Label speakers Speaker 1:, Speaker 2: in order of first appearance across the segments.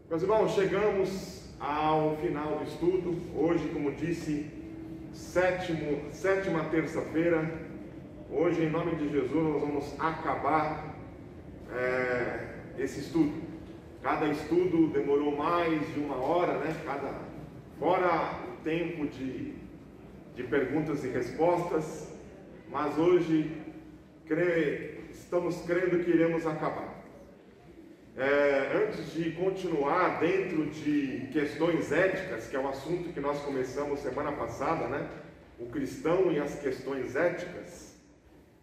Speaker 1: Meus irmãos, chegamos ao final do estudo. Hoje, como disse, sétima terça-feira. Hoje, em nome de Jesus, nós vamos acabar esse estudo. Cada estudo demorou mais de uma hora, né? Fora o tempo de perguntas e respostas. Mas hoje, estamos crendo que iremos acabar. Antes de continuar dentro de questões éticas, que é o assunto que nós começamos semana passada, né? O cristão e as questões éticas,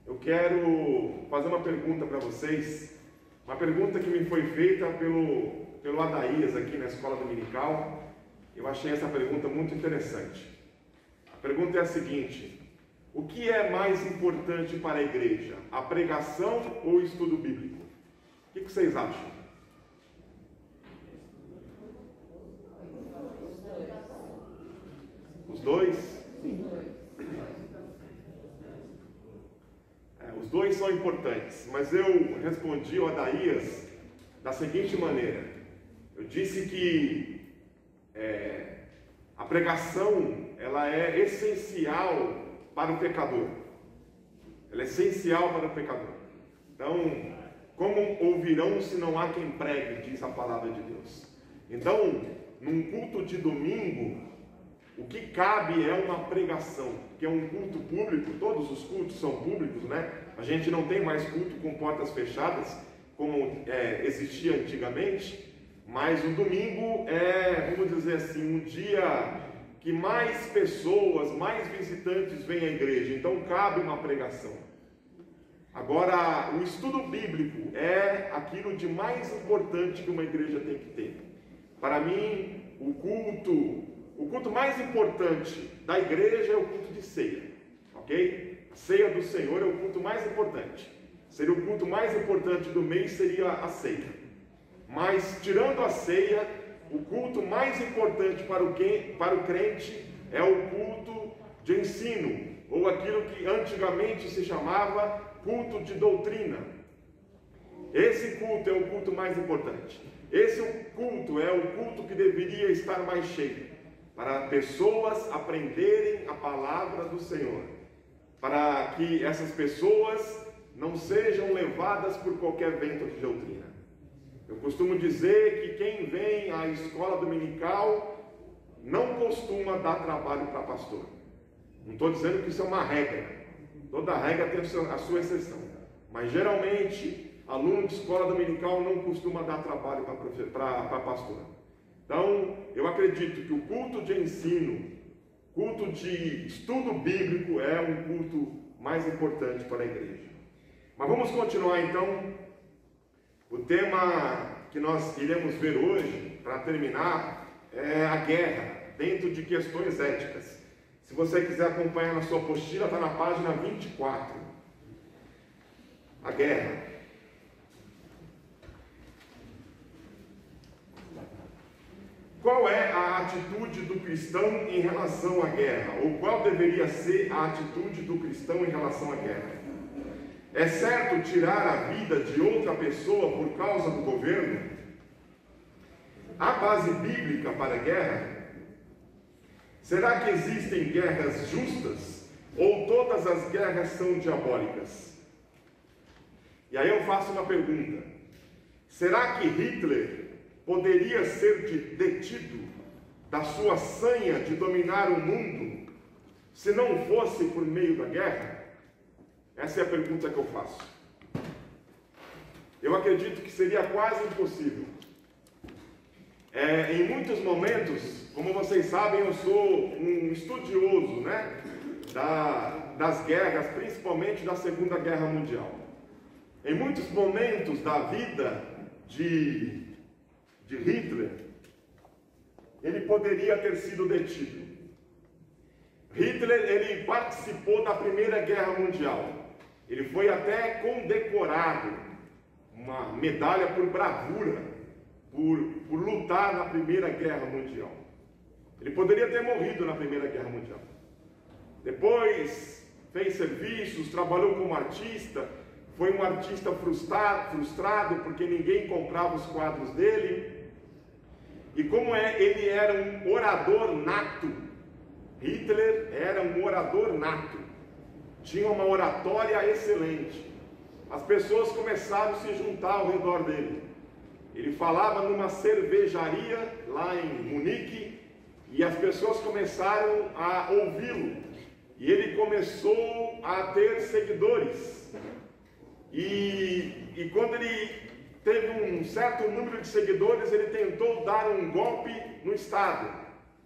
Speaker 1: eu quero fazer uma pergunta para vocês, uma pergunta que me foi feita pelo Adaías aqui na escola dominical. Eu achei essa pergunta muito interessante. A pergunta é a seguinte: o que é mais importante para a igreja, a pregação ou o estudo bíblico? O que vocês acham? Os dois? Sim. Os dois são importantes, mas eu respondi ao Adaías da seguinte maneira. Eu disse que a pregação, ela é essencial para o pecador. Ela é essencial para o pecador. Então, como ouvirão se não há quem pregue, diz a palavra de Deus. Então, num culto de domingo, o que cabe é uma pregação, que é um culto público. Todos os cultos são públicos, né? A gente não tem mais culto com portas fechadas, como existia antigamente, mas o domingo vamos dizer assim, um dia que mais pessoas, mais visitantes vêm à igreja, então cabe uma pregação. Agora, o estudo bíblico é aquilo de mais importante que uma igreja tem que ter. Para mim, o culto mais importante da igreja é o culto de ceia, ok? A ceia do Senhor é o culto mais importante. Seria o culto mais importante do mês, seria a ceia. Mas, tirando a ceia, o culto mais importante para o crente é o culto de ensino, ou aquilo que antigamente se chamava culto de doutrina. Esse culto é o culto mais importante. Esse culto é o culto que deveria estar mais cheio, para pessoas aprenderem a palavra do Senhor, para que essas pessoas não sejam levadas por qualquer vento de doutrina. Eu costumo dizer que quem vem à escola dominical não costuma dar trabalho para pastor. Não estou dizendo que isso é uma regra. Toda regra tem a sua exceção. Mas geralmente, aluno de escola dominical não costuma dar trabalho para pastor. Então, eu acredito que o culto de ensino, culto de estudo bíblico é um culto mais importante para a igreja. Mas vamos continuar então. O tema que nós iremos ver hoje, para terminar, é a guerra, dentro de questões éticas. Se você quiser acompanhar na sua apostila, está na página 24. A guerra. Qual é a atitude do cristão em relação à guerra? Ou qual deveria ser a atitude do cristão em relação à guerra? É certo tirar a vida de outra pessoa por causa do governo? Há base bíblica para a guerra? Será que existem guerras justas? Ou todas as guerras são diabólicas? E aí eu faço uma pergunta: será que Hitler poderia ser detido da sua sanha de dominar o mundo se não fosse por meio da guerra? Essa é a pergunta que eu faço. Eu acredito que seria quase impossível. Em muitos momentos, como vocês sabem, eu sou um estudioso, né, das guerras, principalmente da Segunda Guerra Mundial. Em muitos momentos da vida de Hitler, ele poderia ter sido detido. Hitler, ele participou da Primeira Guerra Mundial. Ele foi até condecorado, uma medalha por bravura, por lutar na Primeira Guerra Mundial. Ele poderia ter morrido na Primeira Guerra Mundial. Depois fez serviços, trabalhou como artista, foi um artista frustrado porque ninguém comprava os quadros dele. E como ele era um orador nato, Hitler era um orador nato, tinha uma oratória excelente. As pessoas começaram a se juntar ao redor dele. Ele falava numa cervejaria lá em Munique e as pessoas começaram a ouvi-lo. E ele começou a ter seguidores. E quando ele teve um certo número de seguidores, ele tentou dar um golpe no Estado,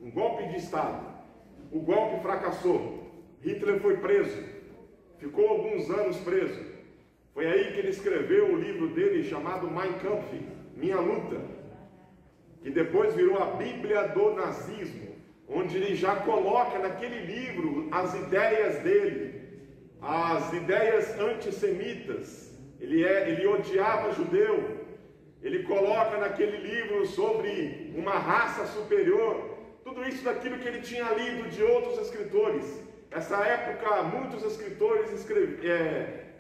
Speaker 1: um golpe de Estado. O golpe fracassou. Hitler foi preso, ficou alguns anos preso. Foi aí que ele escreveu o livro dele chamado Mein Kampf, Minha Luta, que depois virou a Bíblia do Nazismo, onde ele já coloca naquele livro as ideias dele, as ideias antissemitas. Ele odiava judeu. Ele coloca naquele livro sobre uma raça superior, tudo isso daquilo que ele tinha lido de outros escritores. Nessa época, muitos escritores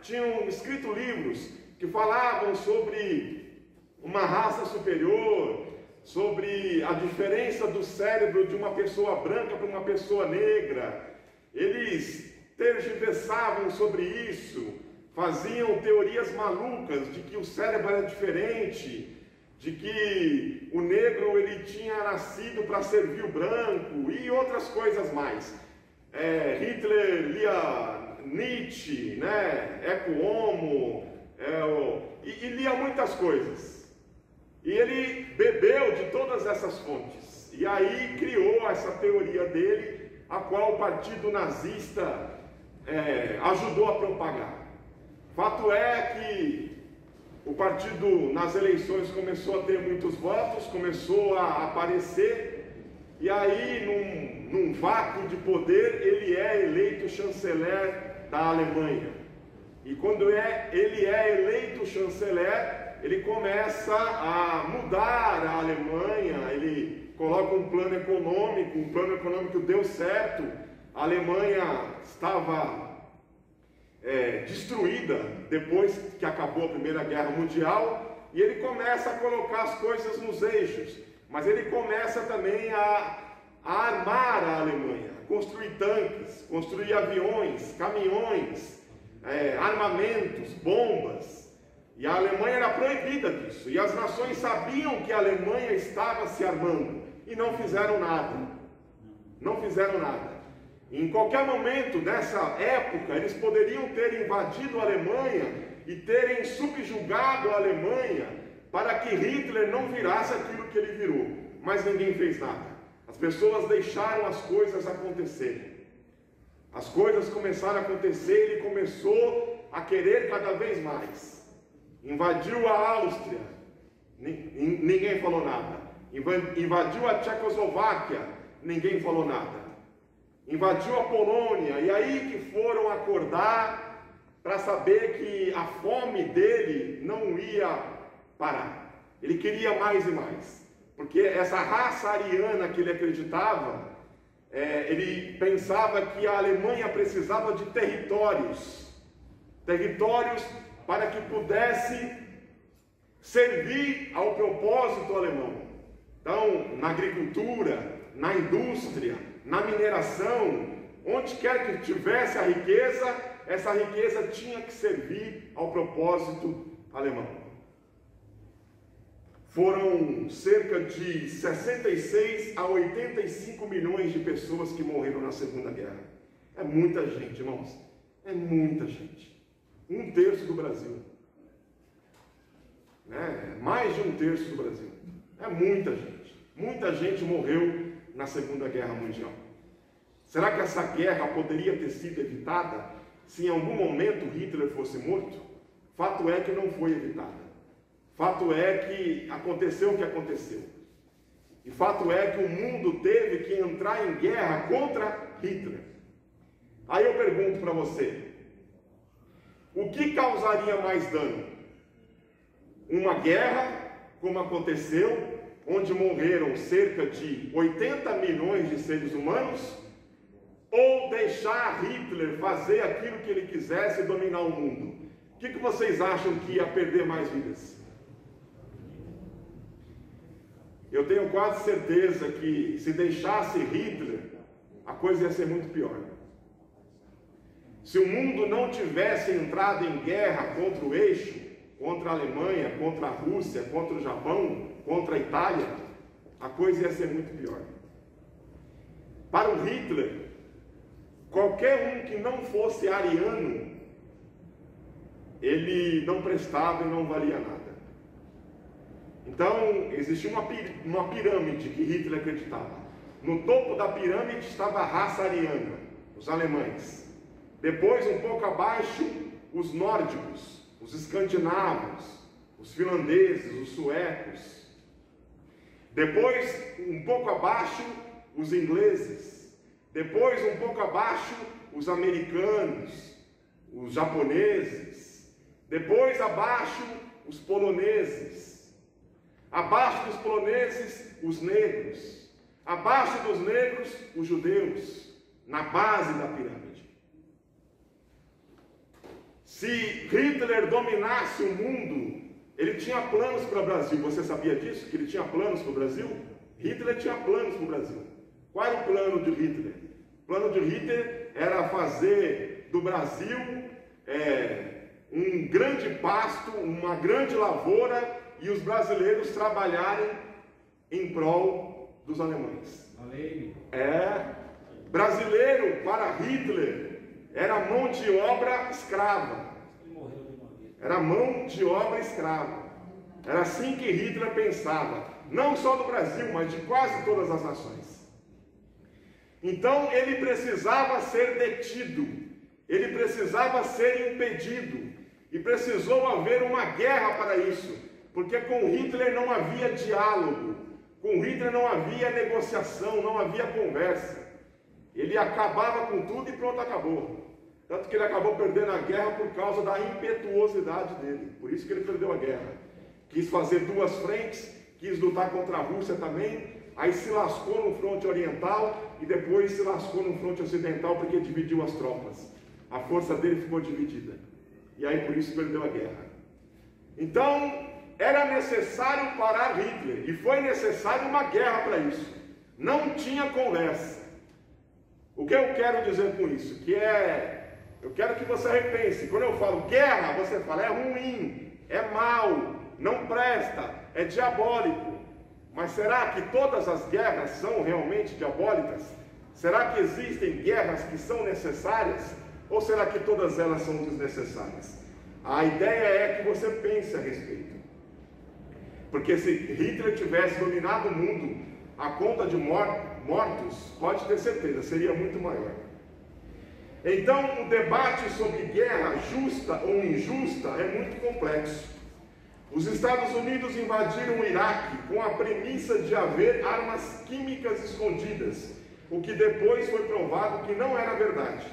Speaker 1: tinham escrito livros que falavam sobre uma raça superior, sobre a diferença do cérebro de uma pessoa branca para uma pessoa negra. Eles tergiversavam sobre isso, faziam teorias malucas de que o cérebro era diferente, de que o negro ele tinha nascido para servir o branco e outras coisas mais. Hitler lia Nietzsche, né? Ecce Homo, e lia muitas coisas. E ele bebeu de todas essas fontes. E aí criou essa teoria dele, a qual o partido nazista ajudou a propagar. Fato é que o partido nas eleições começou a ter muitos votos, começou a aparecer, e aí num vácuo de poder ele é eleito chanceler da Alemanha. E quando ele é eleito chanceler, ele começa a mudar a Alemanha, ele coloca um plano econômico deu certo, a Alemanha estava destruída depois que acabou a Primeira Guerra Mundial, e ele começa a colocar as coisas nos eixos, mas ele começa também a armar a Alemanha, construir tanques, construir aviões, caminhões, armamentos, bombas, e a Alemanha era proibida disso, e as nações sabiam que a Alemanha estava se armando, e não fizeram nada, Em qualquer momento dessa época, eles poderiam ter invadido a Alemanha e terem subjugado a Alemanha para que Hitler não virasse aquilo que ele virou. Mas ninguém fez nada. As pessoas deixaram as coisas acontecerem. As coisas começaram a acontecer e ele começou a querer cada vez mais. Invadiu a Áustria, ninguém falou nada. Invadiu a Tchecoslováquia, ninguém falou nada. Invadiu a Polônia, e aí que foram acordar para saber que a fome dele não ia parar. Ele queria mais e mais, porque essa raça ariana que ele acreditava, ele pensava que a Alemanha precisava de territórios para que pudesse servir ao propósito alemão. Então, na agricultura, na indústria, na mineração, onde quer que tivesse a riqueza, essa riqueza tinha que servir ao propósito alemão. Foram cerca de 66 a 85 milhões de pessoas que morreram na Segunda Guerra. É muita gente, irmãos. É muita gente. 1/3 do Brasil. Mais de 1/3 do Brasil. É muita gente. Muita gente morreu na Segunda Guerra Mundial. Será que essa guerra poderia ter sido evitada se em algum momento Hitler fosse morto? Fato é que não foi evitada. Fato é que aconteceu o que aconteceu. E fato é que o mundo teve que entrar em guerra contra Hitler. Aí eu pergunto para você, o que causaria mais dano? Uma guerra, como aconteceu, onde morreram cerca de 80 milhões de seres humanos, ou deixar Hitler fazer aquilo que ele quisesse e dominar o mundo? O que vocês acham que ia perder mais vidas? eu tenho quase certeza que se deixasse Hitler, a coisa ia ser muito pior. Se o mundo não tivesse entrado em guerra contra o eixo, contra a Alemanha, contra a Rússia, contra o Japão, contra a Itália, a coisa ia ser muito pior. Para o Hitler, qualquer um que não fosse ariano, ele não prestava e não valia nada. Então, existia uma pirâmide que Hitler acreditava. No topo da pirâmide estava a raça ariana, os alemães. Depois, um pouco abaixo, os nórdicos, os escandinavos, os finlandeses, os suecos. Depois, um pouco abaixo, os ingleses. Depois, um pouco abaixo, os americanos, os japoneses. Depois, abaixo, os poloneses. Abaixo dos poloneses, os negros. Abaixo dos negros, os judeus. Na base da pirâmide. Se Hitler dominasse o mundo, ele tinha planos para o Brasil. Você sabia disso? Que ele tinha planos para o Brasil? Hitler tinha planos para o Brasil. Qual era o plano de Hitler? O plano de Hitler era fazer do Brasil um grande pasto, uma grande lavoura, e os brasileiros trabalharem em prol dos alemães. Brasileiro para Hitler era mão de obra escrava. Era mão de obra escrava. Era assim que Hitler pensava, não só do Brasil, mas de quase todas as nações. Então ele precisava ser detido, ele precisava ser impedido, e precisou haver uma guerra para isso. Porque com Hitler não havia diálogo, com Hitler não havia negociação, não havia conversa. Ele acabava com tudo e pronto, acabou. Tanto que ele acabou perdendo a guerra por causa da impetuosidade dele. Por isso que ele perdeu a guerra. Quis fazer duas frentes, quis lutar contra a Rússia também, aí se lascou no fronte oriental e depois se lascou no fronte ocidental porque dividiu as tropas. A força dele ficou dividida. E aí por isso perdeu a guerra. Então, era necessário parar Hitler, e foi necessária uma guerra para isso. Não tinha conversa. O que eu quero dizer com isso? Eu quero que você repense. Quando eu falo guerra, você fala, é ruim, é mal, não presta, é diabólico. Mas será que todas as guerras são realmente diabólicas? Será que existem guerras que são necessárias? Ou será que todas elas são desnecessárias? A ideia é que você pense a respeito. Porque se Hitler tivesse dominado o mundo, a conta de mortos, pode ter certeza, seria muito maior. Então, o debate sobre guerra justa ou injusta é muito complexo. Os Estados Unidos invadiram o Iraque com a premissa de haver armas químicas escondidas, o que depois foi provado que não era verdade,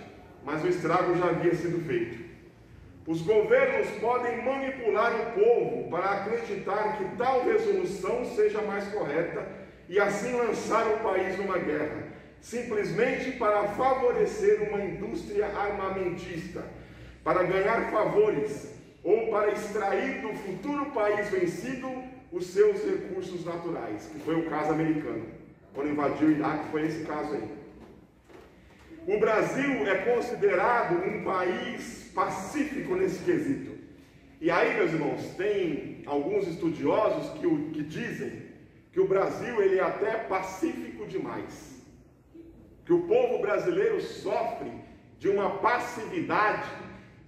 Speaker 1: mas o estrago já havia sido feito. Os governos podem manipular o povo para acreditar que tal resolução seja mais correta e assim lançar o país numa guerra, simplesmente para favorecer uma indústria armamentista, para ganhar favores ou para extrair do futuro país vencido os seus recursos naturais, que foi o caso americano. Quando invadiu o Iraque foi esse caso aí. O Brasil é considerado um país pacífico nesse quesito. E aí, meus irmãos, tem alguns estudiosos que dizem que o Brasil ele é até pacífico demais. Que o povo brasileiro sofre de uma passividade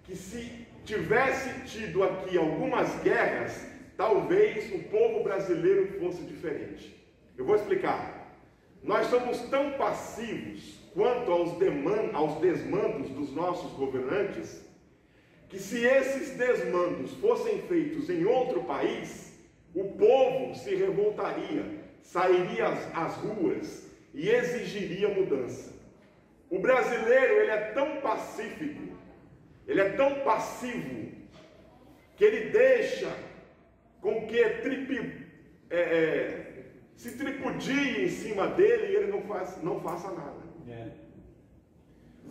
Speaker 1: que, se tivesse tido aqui algumas guerras, talvez o povo brasileiro fosse diferente. Eu vou explicar. Nós somos tão passivos quanto aos desmandos dos nossos governantes, que se esses desmandos fossem feitos em outro país, o povo se revoltaria, sairia às ruas e exigiria mudança. O brasileiro ele é tão pacífico, ele é tão passivo, que ele deixa com que se tripudie em cima dele e ele não faça nada.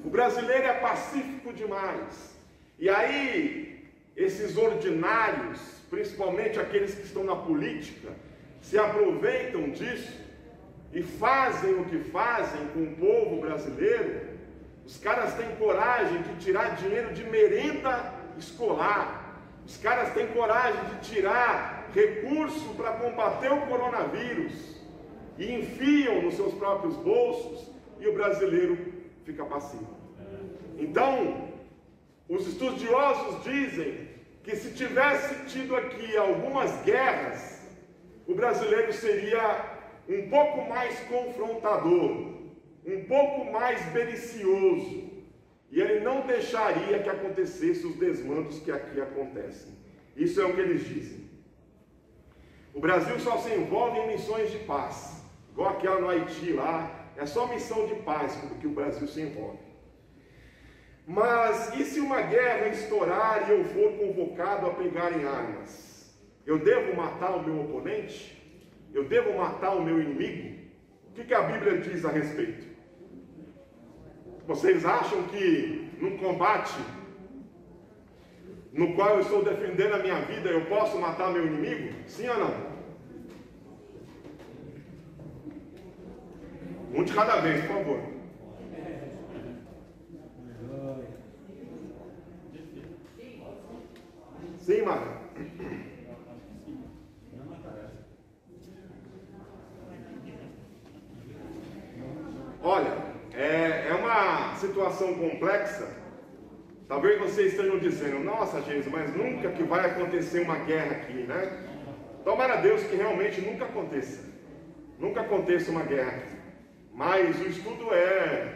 Speaker 1: O brasileiro é pacífico demais. E aí, esses ordinários, principalmente aqueles que estão na política, se aproveitam disso e fazem o que fazem com o povo brasileiro. Os caras têm coragem de tirar dinheiro de merenda escolar. Os caras têm coragem de tirar recurso para combater o coronavírus e enfiam nos seus próprios bolsos, e o brasileiro fica passivo. Então, os estudiosos dizem que se tivesse tido aqui algumas guerras, o brasileiro seria um pouco mais confrontador, um pouco mais belicioso, e ele não deixaria que acontecessem os desmandos que aqui acontecem. Isso é o que eles dizem. O Brasil só se envolve em missões de paz, igual aquela no Haiti lá, é só missão de paz que o Brasil se envolve. Mas e se uma guerra estourar e eu for convocado a pegar em armas? Eu devo matar o meu oponente? Eu devo matar o meu inimigo? O que a Bíblia diz a respeito? Vocês acham que num combate no qual eu estou defendendo a minha vida, eu posso matar meu inimigo? Sim ou não? Um de cada vez, por favor. Sim, Mara. Olha, é uma situação complexa. Talvez vocês estejam dizendo: nossa, Jesus, mas nunca que vai acontecer uma guerra aqui, né? Tomara a Deus que realmente nunca aconteça. Nunca aconteça uma guerra aqui. Mas o estudo é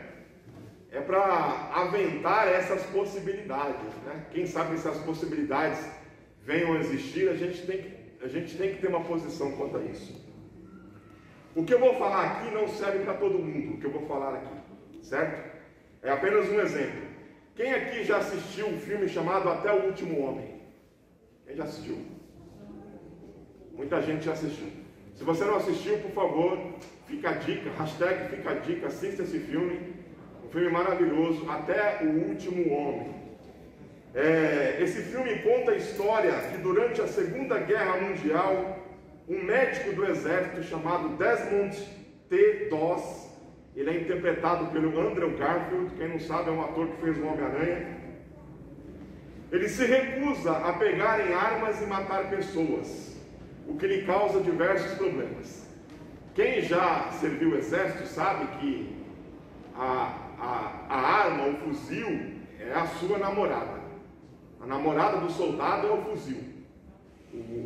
Speaker 1: para aventar essas possibilidades, né? Quem sabe essas possibilidades venham a existir, a gente tem que ter uma posição quanto a isso. O que eu vou falar aqui não serve para todo mundo, o que eu vou falar aqui, certo? É apenas um exemplo. Quem aqui já assistiu um filme chamado Até o Último Homem? Quem já assistiu? Muita gente já assistiu. Se você não assistiu, por favor, fica a dica, hashtag fica a dica, assista esse filme. Um filme maravilhoso, Até o Último Homem. Esse filme conta a história que durante a Segunda Guerra Mundial, um médico do exército chamado Desmond T. Doss, ele é interpretado pelo Andrew Garfield, quem não sabe é um ator que fez o Homem-Aranha. Ele se recusa a pegar em armas e matar pessoas, o que lhe causa diversos problemas. Quem já serviu o exército sabe que a arma, o fuzil, é a sua namorada. A namorada do soldado é o fuzil.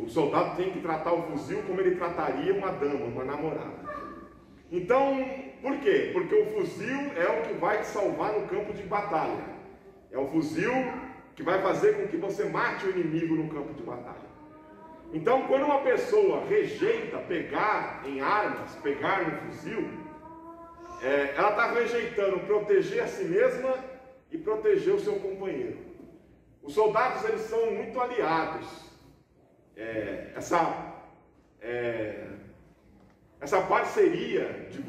Speaker 1: O soldado tem que tratar o fuzil como ele trataria uma dama, uma namorada. Então, por quê? Porque o fuzil é o que vai te salvar no campo de batalha. É o fuzil que vai fazer com que você mate o inimigo no campo de batalha. Então, quando uma pessoa rejeita pegar em armas, pegar no fuzil, ela está rejeitando proteger a si mesma e proteger o seu companheiro. Os soldados, eles são muito aliados. Essa parceria de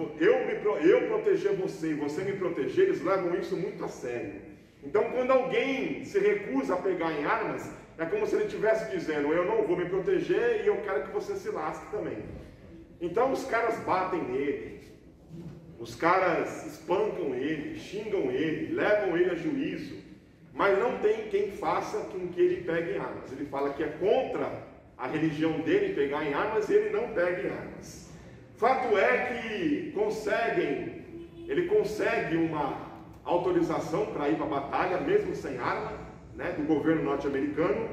Speaker 1: eu proteger você e você me proteger, eles levam isso muito a sério. Então, quando alguém se recusa a pegar em armas, é como se ele estivesse dizendo: eu não vou me proteger e eu quero que você se lasque também. Então, os caras batem nele, os caras espancam ele, xingam ele, levam ele a juízo, mas não tem quem faça com que ele pegue em armas. Ele fala que é contra a religião dele pegar em armas e ele não pega em armas. Fato é que ele consegue uma autorização para ir para a batalha, mesmo sem arma, né, do governo norte-americano,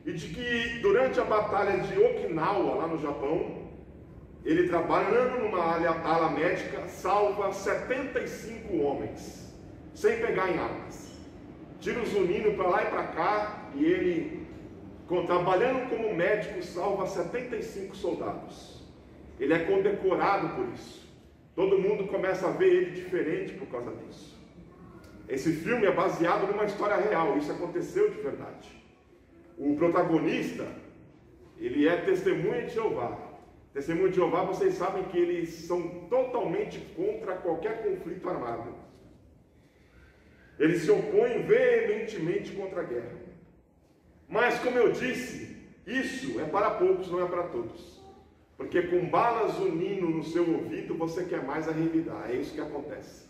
Speaker 1: e de que durante a batalha de Okinawa, lá no Japão, ele, trabalhando numa ala médica, salva 75 homens, sem pegar em armas. Tiros unindo para lá e para cá, e ele, trabalhando como médico, salva 75 soldados. Ele é condecorado por isso. Todo mundo começa a ver ele diferente por causa disso. Esse filme é baseado numa história real, isso aconteceu de verdade. O protagonista, ele é testemunha de Jeová. Testemunha de Jeová, vocês sabem que eles são totalmente contra qualquer conflito armado. Eles se opõem veementemente contra a guerra. Mas, como eu disse, isso é para poucos, não é para todos. Porque com balas zunindo no seu ouvido, você quer mais a revidar. É isso que acontece.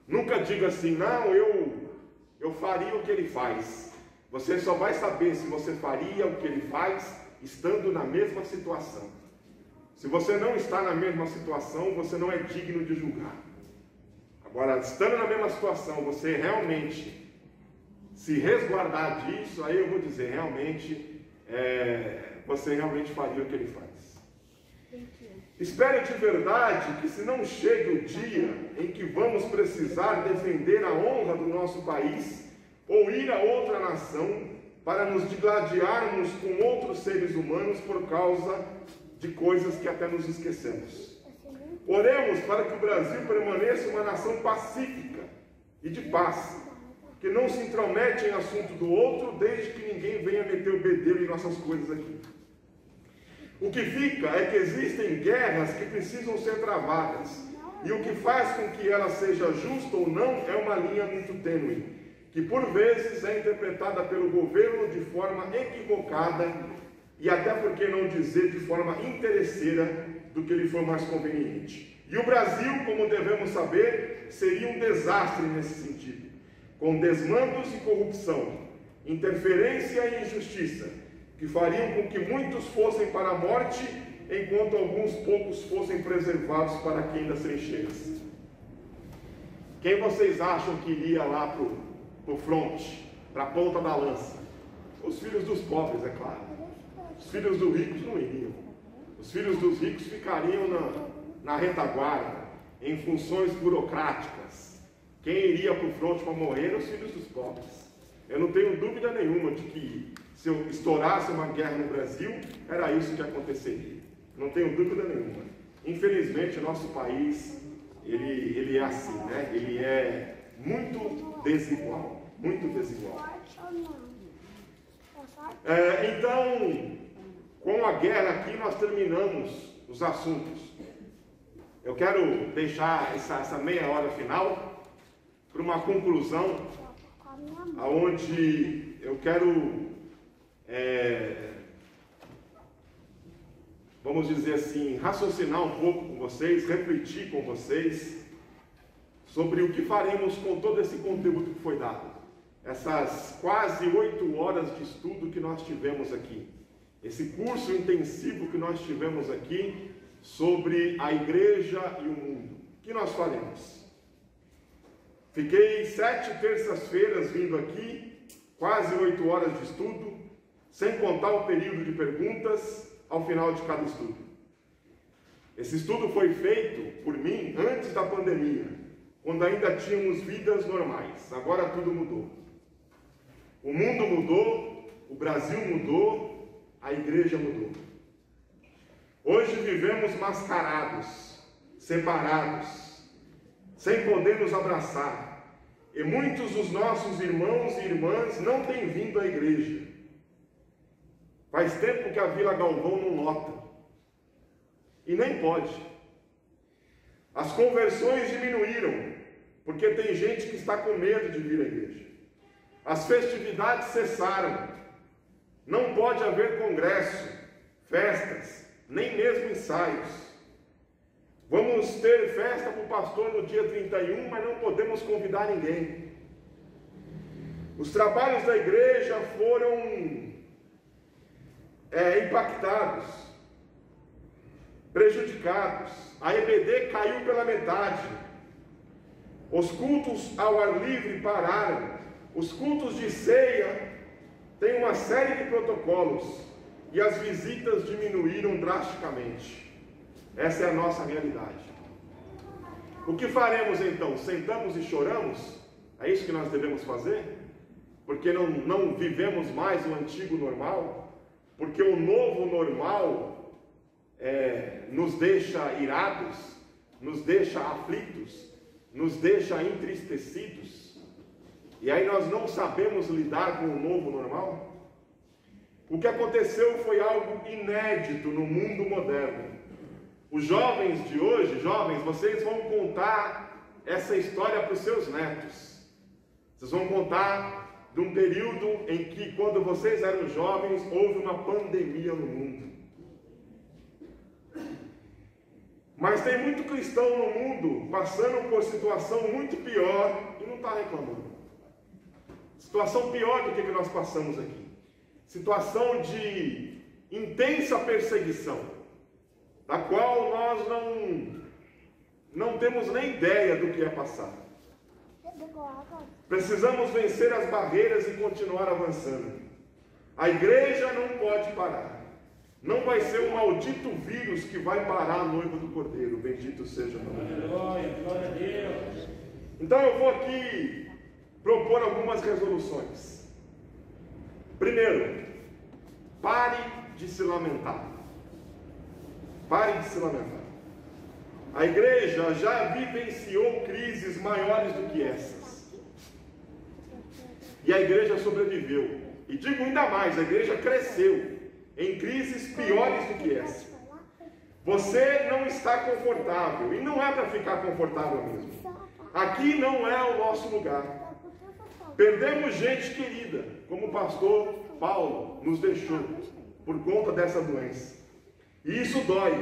Speaker 1: Nunca diga assim, não, eu faria o que ele faz. Você só vai saber se você faria o que ele faz estando na mesma situação. Se você não está na mesma situação, você não é digno de julgar. Agora, estando na mesma situação, você realmente se resguardar disso, aí eu vou dizer, realmente, você realmente faria o que ele faz. Espere de verdade que se não chega o dia em que vamos precisar defender a honra do nosso país ou ir a outra nação para nos digladiarmos com outros seres humanos por causa de coisas que até nos esquecemos. Oremos para que o Brasil permaneça uma nação pacífica e de paz, que não se intromete em assunto do outro desde que ninguém venha meter o bedelho em nossas coisas aqui. O que fica é que existem guerras que precisam ser travadas, e o que faz com que ela seja justa ou não é uma linha muito tênue, que por vezes é interpretada pelo governo de forma equivocada e até por que não dizer de forma interesseira do que lhe for mais conveniente. E o Brasil, como devemos saber, seria um desastre nesse sentido, com desmandos e corrupção, interferência e injustiça, que fariam com que muitos fossem para a morte, enquanto alguns poucos fossem preservados para quem das trincheiras. Quem vocês acham que iria lá para o fronte, para a ponta da lança? Os filhos dos pobres, é claro. Os filhos dos ricos não iriam. Os filhos dos ricos ficariam na retaguarda, em funções burocráticas. Quem iria para o fronte para morrer eram os filhos dos pobres. Eu não tenho dúvida nenhuma de que se eu estourasse uma guerra no Brasil, era isso que aconteceria. Não tenho dúvida nenhuma. Infelizmente, o nosso país, ele é assim, né? Ele é muito desigual. Muito desigual. Então, com a guerra aqui, nós terminamos os assuntos. Eu quero deixar essa meia hora final para uma conclusão, onde eu quero, vamos dizer assim, raciocinar um pouco com vocês, refletir com vocês sobre o que faremos com todo esse conteúdo que foi dado. Essas quase 8 horas de estudo que nós tivemos aqui. Esse curso intensivo que nós tivemos aqui sobre a igreja e o mundo. O que nós faremos? Fiquei 7 terças-feiras vindo aqui, quase 8 horas de estudo, sem contar o período de perguntas ao final de cada estudo. Esse estudo foi feito por mim antes da pandemia, quando ainda tínhamos vidas normais. Agora tudo mudou. O mundo mudou, o Brasil mudou, a igreja mudou. Hoje vivemos mascarados, separados, sem poder nos abraçar. E muitos dos nossos irmãos e irmãs não têm vindo à igreja. Faz tempo que a Vila Galvão não lota. E nem pode. As conversões diminuíram, porque tem gente que está com medo de vir à igreja. As festividades cessaram. Não pode haver congresso, festas, nem mesmo ensaios. Vamos ter festa para o pastor no dia 31, mas não podemos convidar ninguém. Os trabalhos da igreja foram impactados, prejudicados. A EBD caiu pela metade. Os cultos ao ar livre pararam. Os cultos de ceia têm uma série de protocolos e as visitas diminuíram drasticamente. Essa é a nossa realidade. O que faremos então? Sentamos e choramos? É isso que nós devemos fazer? Porque não vivemos mais o antigo normal? Porque o novo normal nos deixa irados, nos deixa aflitos, nos deixa entristecidos? E aí nós não sabemos lidar com o novo normal? O que aconteceu foi algo inédito no mundo moderno. Os jovens de hoje, vocês vão contar essa história para os seus netos. Vocês vão contar de um período em que, quando vocês eram jovens, houve uma pandemia no mundo. Mas tem muito cristão no mundo passando por situação muito pior e não está reclamando. Situação pior do que nós passamos aqui. Situação de intensa perseguição, da qual nós não temos nem ideia do que é passar. Precisamos vencer as barreiras e continuar avançando. A igreja não pode parar. Não vai ser um maldito vírus que vai parar a noiva do Cordeiro. Bendito seja o nome de Deus.
Speaker 2: Glória a Deus.
Speaker 1: Então eu vou aqui propor algumas resoluções. Primeiro, pare de se lamentar. Pare de se lamentar. A igreja já vivenciou crises maiores do que essas. E a igreja sobreviveu. E digo ainda mais, a igreja cresceu em crises piores do que essa. Você não está confortável, e não é para ficar confortável mesmo. Aqui não é o nosso lugar. Perdemos gente querida, como o pastor Paulo nos deixou, por conta dessa doença. E isso dói,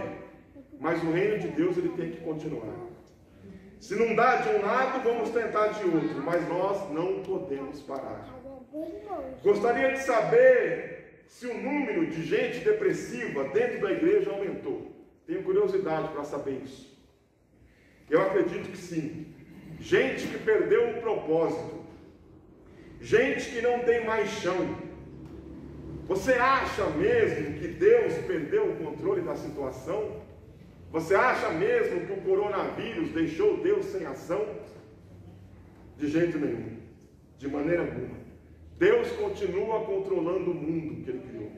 Speaker 1: mas o reino de Deus ele tem que continuar. Se não dá de um lado, vamos tentar de outro, mas nós não podemos parar. Gostaria de saber se o número de gente depressiva dentro da igreja aumentou. Tenho curiosidade para saber isso. Eu acredito que sim. Gente que perdeu o propósito. Gente que não tem mais chão. Você acha mesmo que Deus perdeu o controle da situação? Você acha mesmo que o coronavírus deixou Deus sem ação? De jeito nenhum. De maneira alguma. Deus continua controlando o mundo que Ele criou.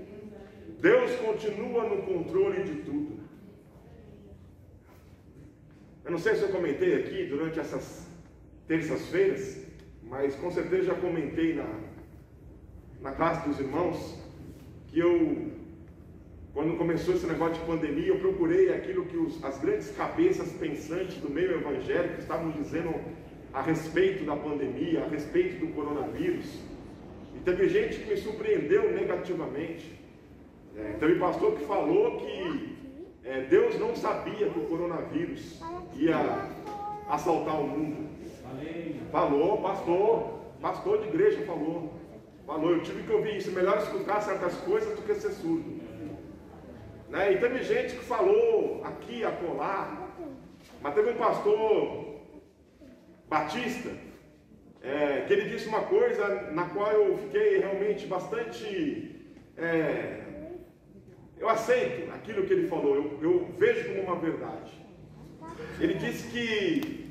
Speaker 1: Deus continua no controle de tudo. Eu não sei se eu comentei aqui durante essas terças-feiras, mas com certeza já comentei na classe dos irmãos, que quando começou esse negócio de pandemia, eu procurei aquilo que as grandes cabeças pensantes do meio evangélico estavam dizendo a respeito da pandemia, a respeito do coronavírus. E teve gente que me surpreendeu negativamente. Teve pastor que falou que Deus não sabia que o coronavírus ia assaltar o mundo. Falou, pastor de igreja falou, eu tive que ouvir isso, melhor escutar certas coisas do que ser surdo. E teve gente que falou aqui, acolá, mas teve um pastor batista, que ele disse uma coisa na qual eu fiquei realmente bastante, eu aceito aquilo que ele falou, eu vejo como uma verdade. Ele disse que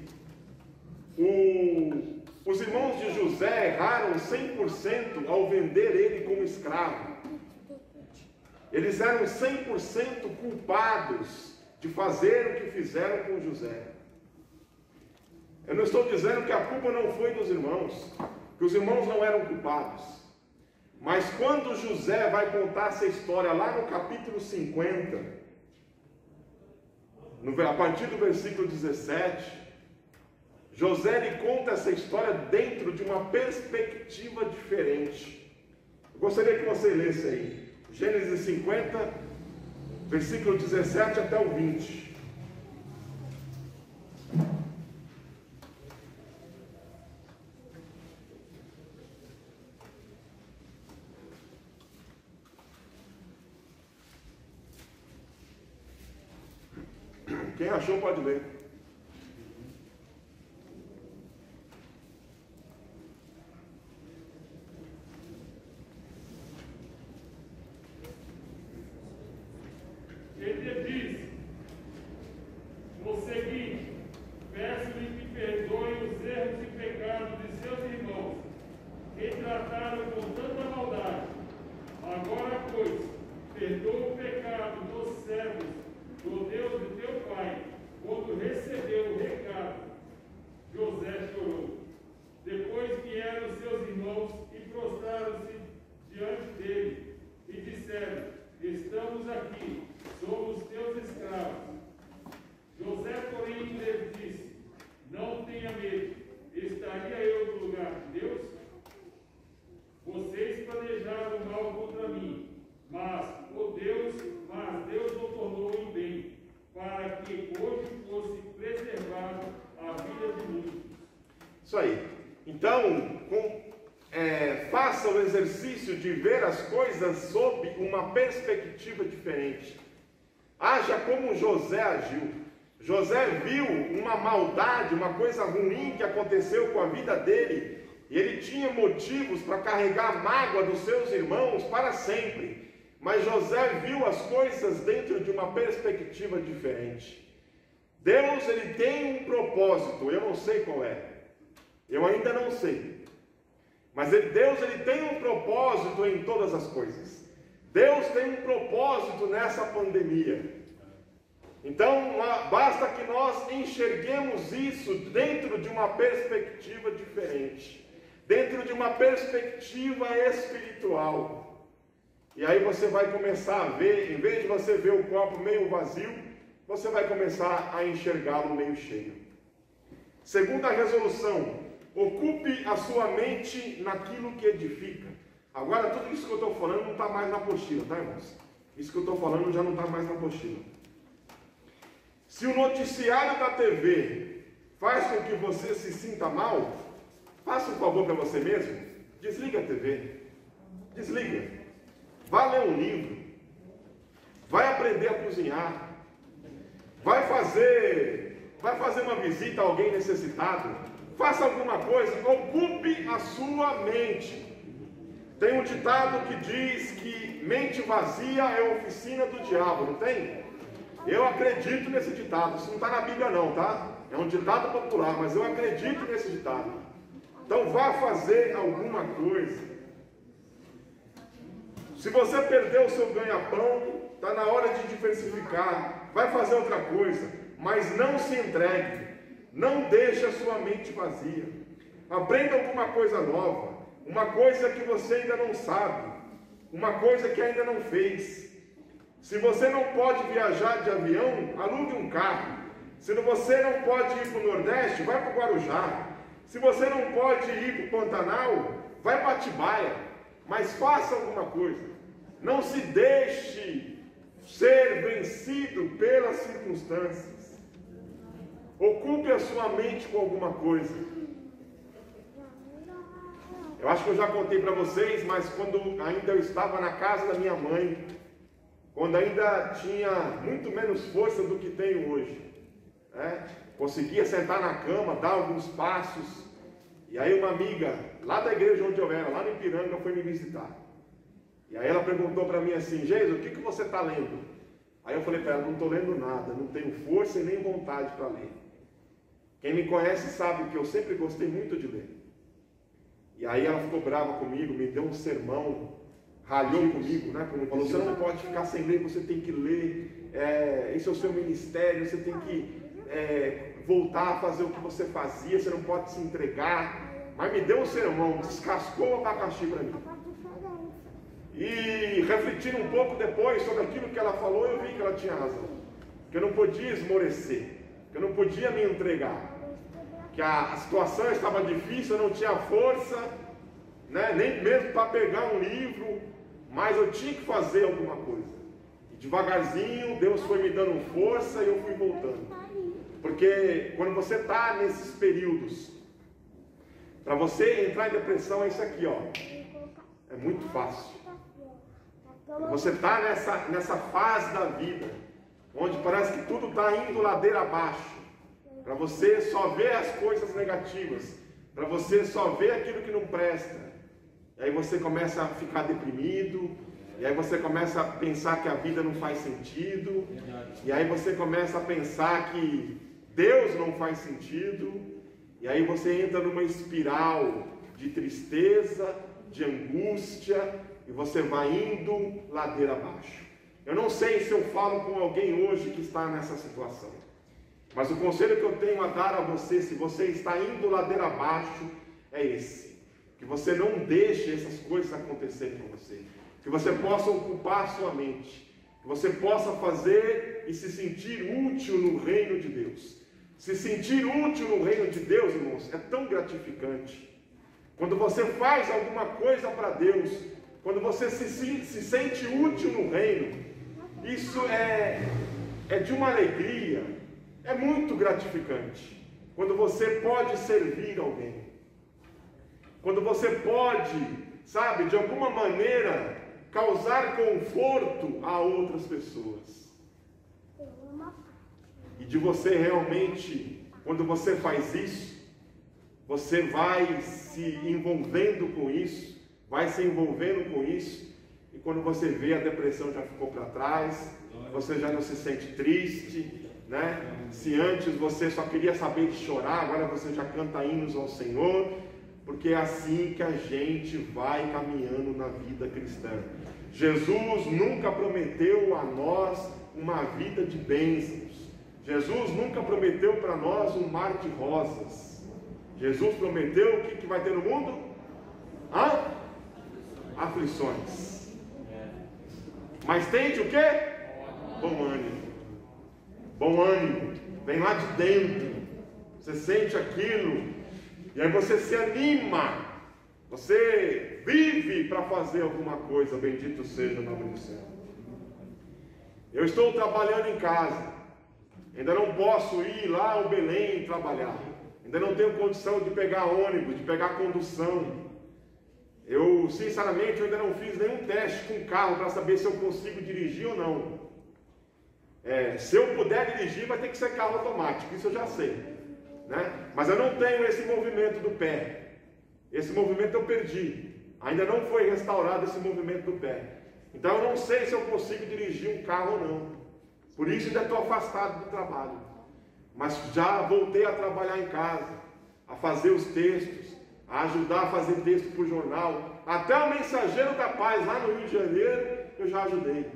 Speaker 1: os irmãos de José erraram 100% ao vender ele como escravo. Eles eram 100% culpados de fazer o que fizeram com José. Eu não estou dizendo que a culpa não foi dos irmãos, que os irmãos não eram culpados. Mas quando José vai contar essa história lá no capítulo 50, a partir do versículo 17, José lhe conta essa história dentro de uma perspectiva diferente. Eu gostaria que você lesse aí, Gênesis 50, versículo 17 até o 20. Quem achou pode ler.
Speaker 3: Ele diz o seguinte: peço-lhe que perdoe os erros e pecados de seus irmãos, que trataram com tanta maldade. Agora, pois, perdoa o pecado dos servos do Deus de teu pai, quando
Speaker 1: o exercício de ver as coisas sob uma perspectiva diferente. Haja como José agiu. José viu uma maldade, uma coisa ruim que aconteceu com a vida dele, e ele tinha motivos para carregar a mágoa dos seus irmãos para sempre. Mas José viu as coisas dentro de uma perspectiva diferente. Deus, ele tem um propósito, eu não sei qual é. Eu ainda não sei. Mas Deus, ele tem um propósito em todas as coisas. Deus tem um propósito nessa pandemia. Então, basta que nós enxerguemos isso dentro de uma perspectiva diferente. Dentro de uma perspectiva espiritual. E aí você vai começar a ver, em vez de você ver o copo meio vazio, você vai começar a enxergá-lo meio cheio. Segunda resolução, ocupe a sua mente naquilo que edifica. Agora, tudo isso que eu estou falando não está mais na apostila, tá, irmãos? Isso que eu estou falando já não está mais na apostila. Se o noticiário da TV faz com que você se sinta mal, faça um favor para você mesmo, desliga a TV, desliga, vá ler um livro, vai aprender a cozinhar, vai fazer uma visita a alguém necessitado, faça alguma coisa, ocupe a sua mente. Tem um ditado que diz que mente vazia é oficina do diabo, não tem? Eu acredito nesse ditado, isso não está na Bíblia não, tá? É um ditado popular, mas eu acredito nesse ditado. Então vá fazer alguma coisa. Se você perdeu o seu ganha-pão, está na hora de diversificar. Vai fazer outra coisa, mas não se entregue. Não deixe a sua mente vazia. Aprenda alguma coisa nova, uma coisa que você ainda não sabe, uma coisa que ainda não fez. Se você não pode viajar de avião, alugue um carro. Se você não pode ir para o Nordeste, vai para o Guarujá. Se você não pode ir para o Pantanal, vai para Atibaia. Mas faça alguma coisa. Não se deixe ser vencido pelas circunstâncias. Ocupe a sua mente com alguma coisa. Eu acho que eu já contei para vocês, mas quando ainda eu estava na casa da minha mãe, quando ainda tinha muito menos força do que tenho hoje, né? Conseguia sentar na cama, dar alguns passos, e aí uma amiga lá da igreja onde eu era, lá no Ipiranga, foi me visitar. E aí ela perguntou para mim assim: Geis, o que você está lendo? Aí eu falei para ela: não estou lendo nada, não tenho força e nem vontade para ler. Quem me conhece sabe que eu sempre gostei muito de ler. E aí ela ficou brava comigo, me deu um sermão, ralhou comigo, né? Como falou: você não pode ficar sem ler, você tem que ler, esse é o seu ministério, você tem que voltar a fazer o que você fazia, você não pode se entregar. Mas me deu um sermão, descascou o abacaxi para mim. E refletindo um pouco depois sobre aquilo que ela falou, eu vi que ela tinha razão. Que eu não podia esmorecer, que eu não podia me entregar, que a situação estava difícil, eu não tinha força, né? Nem mesmo para pegar um livro, mas eu tinha que fazer alguma coisa. E devagarzinho Deus foi me dando força e eu fui voltando. Porque quando você está nesses períodos, para você entrar em depressão é isso aqui, ó. É muito fácil. Quando você está nessa fase da vida, onde parece que tudo está indo ladeira abaixo, para você só ver as coisas negativas, para você só ver aquilo que não presta, e aí você começa a ficar deprimido, e aí você começa a pensar que a vida não faz sentido, e aí você começa a pensar que Deus não faz sentido, e aí você entra numa espiral de tristeza, de angústia, e você vai indo ladeira abaixo. Eu não sei se eu falo com alguém hoje que está nessa situação, mas o conselho que eu tenho a dar a você, se você está indo ladeira abaixo, é esse: que você não deixe essas coisas acontecerem com você, que você possa ocupar a sua mente, que você possa fazer e se sentir útil no reino de Deus. Se sentir útil no reino de Deus, irmãos, é tão gratificante. Quando você faz alguma coisa para Deus, quando você se sente útil no reino, isso é de uma alegria, é muito gratificante. Quando você pode servir alguém, quando você pode sabe, de alguma maneira, causar conforto a outras pessoas. E de você realmente, quando você faz isso, você vai se envolvendo com isso, vai se envolvendo com isso, e quando você vê, a depressão já ficou para trás, você já não se sente triste, né? Se antes você só queria saber de chorar, agora você já canta hinos ao Senhor, porque é assim que a gente vai caminhando na vida cristã. Jesus nunca prometeu a nós uma vida de bênçãos. Jesus nunca prometeu para nós um mar de rosas. Jesus prometeu o que vai ter no mundo? Aflições. Mas tende o quê? Bom ânimo. Bom ânimo. Vem lá de dentro. Você sente aquilo. E aí você se anima. Você vive para fazer alguma coisa. Bendito seja o nome do Senhor. Eu estou trabalhando em casa. Ainda não posso ir lá ao Belém trabalhar. Ainda não tenho condição de pegar ônibus, de pegar condução. Eu, sinceramente, ainda não fiz nenhum teste com carro para saber se eu consigo dirigir ou não. Se eu puder dirigir, vai ter que ser carro automático, isso eu já sei, né? Mas eu não tenho esse movimento do pé. Esse movimento eu perdi. Ainda não foi restaurado esse movimento do pé. Então eu não sei se eu consigo dirigir um carro ou não. Por isso ainda estou afastado do trabalho. Mas já voltei a trabalhar em casa, a fazer os textos, a ajudar a fazer texto para o jornal. Até o Mensageiro da Paz, lá no Rio de Janeiro, eu já ajudei.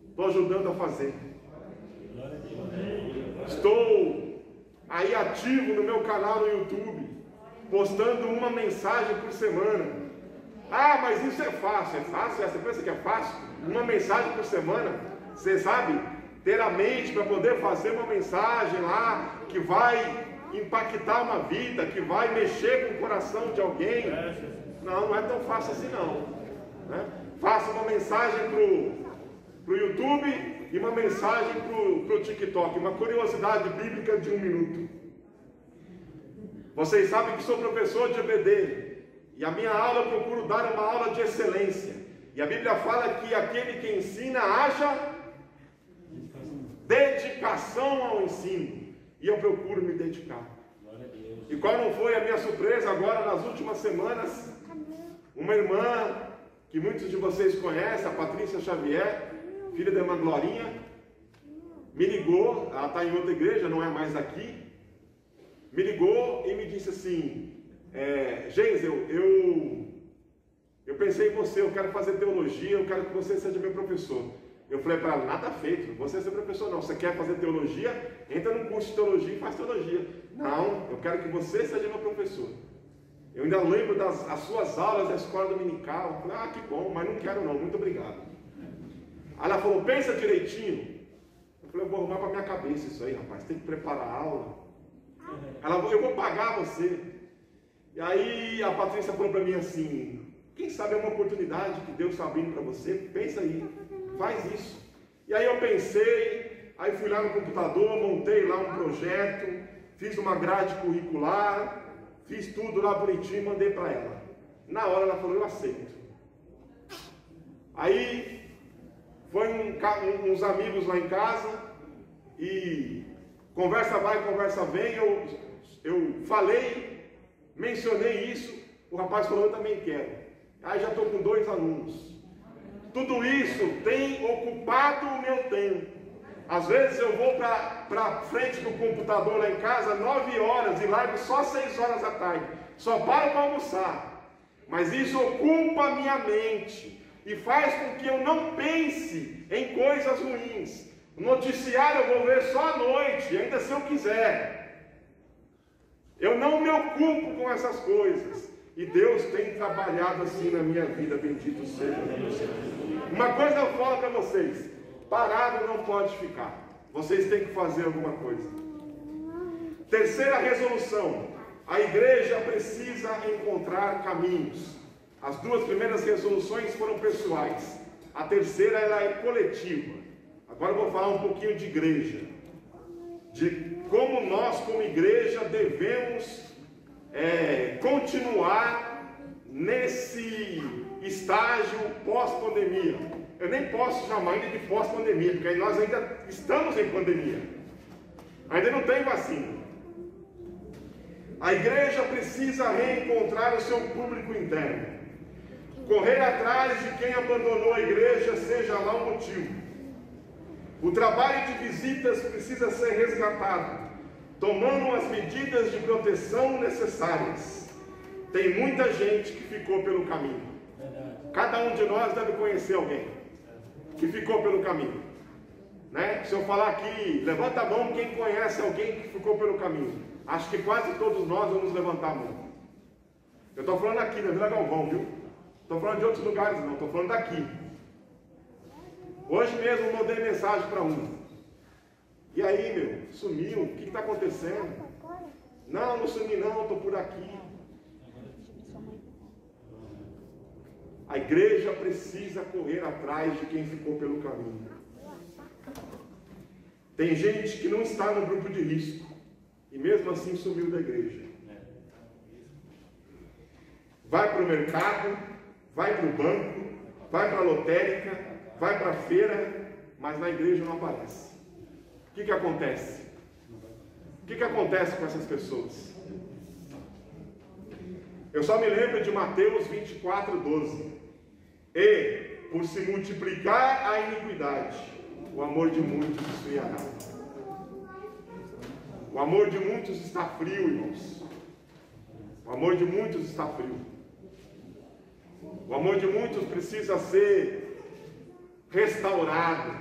Speaker 1: Estou ajudando a fazer. Estou aí ativo no meu canal no YouTube, postando uma mensagem por semana. Mas isso é fácil. É fácil? Você pensa que é fácil? Uma mensagem por semana? Você sabe, ter a mente para poder fazer uma mensagem lá, que vai impactar uma vida, que vai mexer com o coração de alguém. Não é tão fácil assim não, né? Faça uma mensagem para o YouTube e uma mensagem para o TikTok, uma curiosidade bíblica de 1 minuto. Vocês sabem que sou professor de EBD, e a minha aula eu procuro dar uma aula de excelência, e a Bíblia fala que aquele que ensina haja dedicação ao ensino, e eu procuro me dedicar. E qual não foi a minha surpresa agora nas últimas semanas? Uma irmã que muitos de vocês conhecem, a Patrícia Xavier, filha da irmã Glorinha, me ligou. Ela está em outra igreja, não é mais aqui. Me ligou e me disse assim: Geisel, eu pensei em você, eu quero fazer teologia, eu quero que você seja meu professor. Eu falei para ela: nada feito, você ser professor não. Você quer fazer teologia? Entra num curso de teologia e faz teologia. Não, eu quero que você seja meu professor. Eu ainda lembro das suas aulas da escola dominical. Eu falei: que bom, mas não quero não, muito obrigado. Aí ela falou: pensa direitinho. Eu falei: eu vou arrumar para minha cabeça isso aí, rapaz, tem que preparar a aula. Ela falou: eu vou pagar você. E aí a Patrícia falou para mim assim: quem sabe é uma oportunidade que Deus está abrindo para você, pensa aí, faz isso. E aí eu pensei, aí fui lá no computador, montei lá um projeto, fiz uma grade curricular, fiz tudo lá bonitinho e mandei para ela. Na hora ela falou: eu aceito. Aí foi uns amigos lá em casa e conversa vai, conversa vem, eu falei, mencionei isso, o rapaz falou: eu também quero. Aí já estou com 2 alunos. Tudo isso tem ocupado o meu tempo. Às vezes eu vou para frente do computador lá em casa 9 horas e largo só 6 horas da tarde. Só paro para almoçar. Mas isso ocupa a minha mente e faz com que eu não pense em coisas ruins. O noticiário eu vou ver só à noite, ainda se eu quiser. Eu não me ocupo com essas coisas. E Deus tem trabalhado assim na minha vida, bendito seja Deus. Uma coisa eu falo para vocês: parado não pode ficar. Vocês têm que fazer alguma coisa. Terceira resolução: a igreja precisa encontrar caminhos. As 2 primeiras resoluções foram pessoais. A terceira ela é coletiva. Agora eu vou falar um pouquinho de igreja. De como nós como igreja devemos continuar nesse estágio pós-pandemia. Eu nem posso chamar ainda de pós-pandemia, porque nós ainda estamos em pandemia. Ainda não tem vacina. A igreja precisa reencontrar o seu público interno. Correr atrás de quem abandonou a igreja, seja lá o motivo. O trabalho de visitas precisa ser resgatado, tomando as medidas de proteção necessárias. Tem muita gente que ficou pelo caminho. Cada um de nós deve conhecer alguém que ficou pelo caminho, né? Se eu falar aqui, levanta a mão quem conhece alguém que ficou pelo caminho. Acho que quase todos nós vamos levantar a mão. Eu estou falando aqui na Vila Galvão, viu? Estou falando de outros lugares não, estou falando daqui. Hoje mesmo eu mandei mensagem para um. E aí, meu, sumiu, o que está acontecendo? Não, não sumi não, estou por aqui. A igreja precisa correr atrás de quem ficou pelo caminho. Tem gente que não está no grupo de risco e mesmo assim sumiu da igreja. Vai para o mercado, vai para o banco, vai para a lotérica, vai para a feira, mas na igreja não aparece. O que acontece? O que acontece com essas pessoas? Eu só me lembro de Mateus 24:12. E, por se multiplicar a iniquidade, o amor de muitos esfriará. O amor de muitos está frio, irmãos. O amor de muitos está frio. O amor de muitos precisa ser restaurado.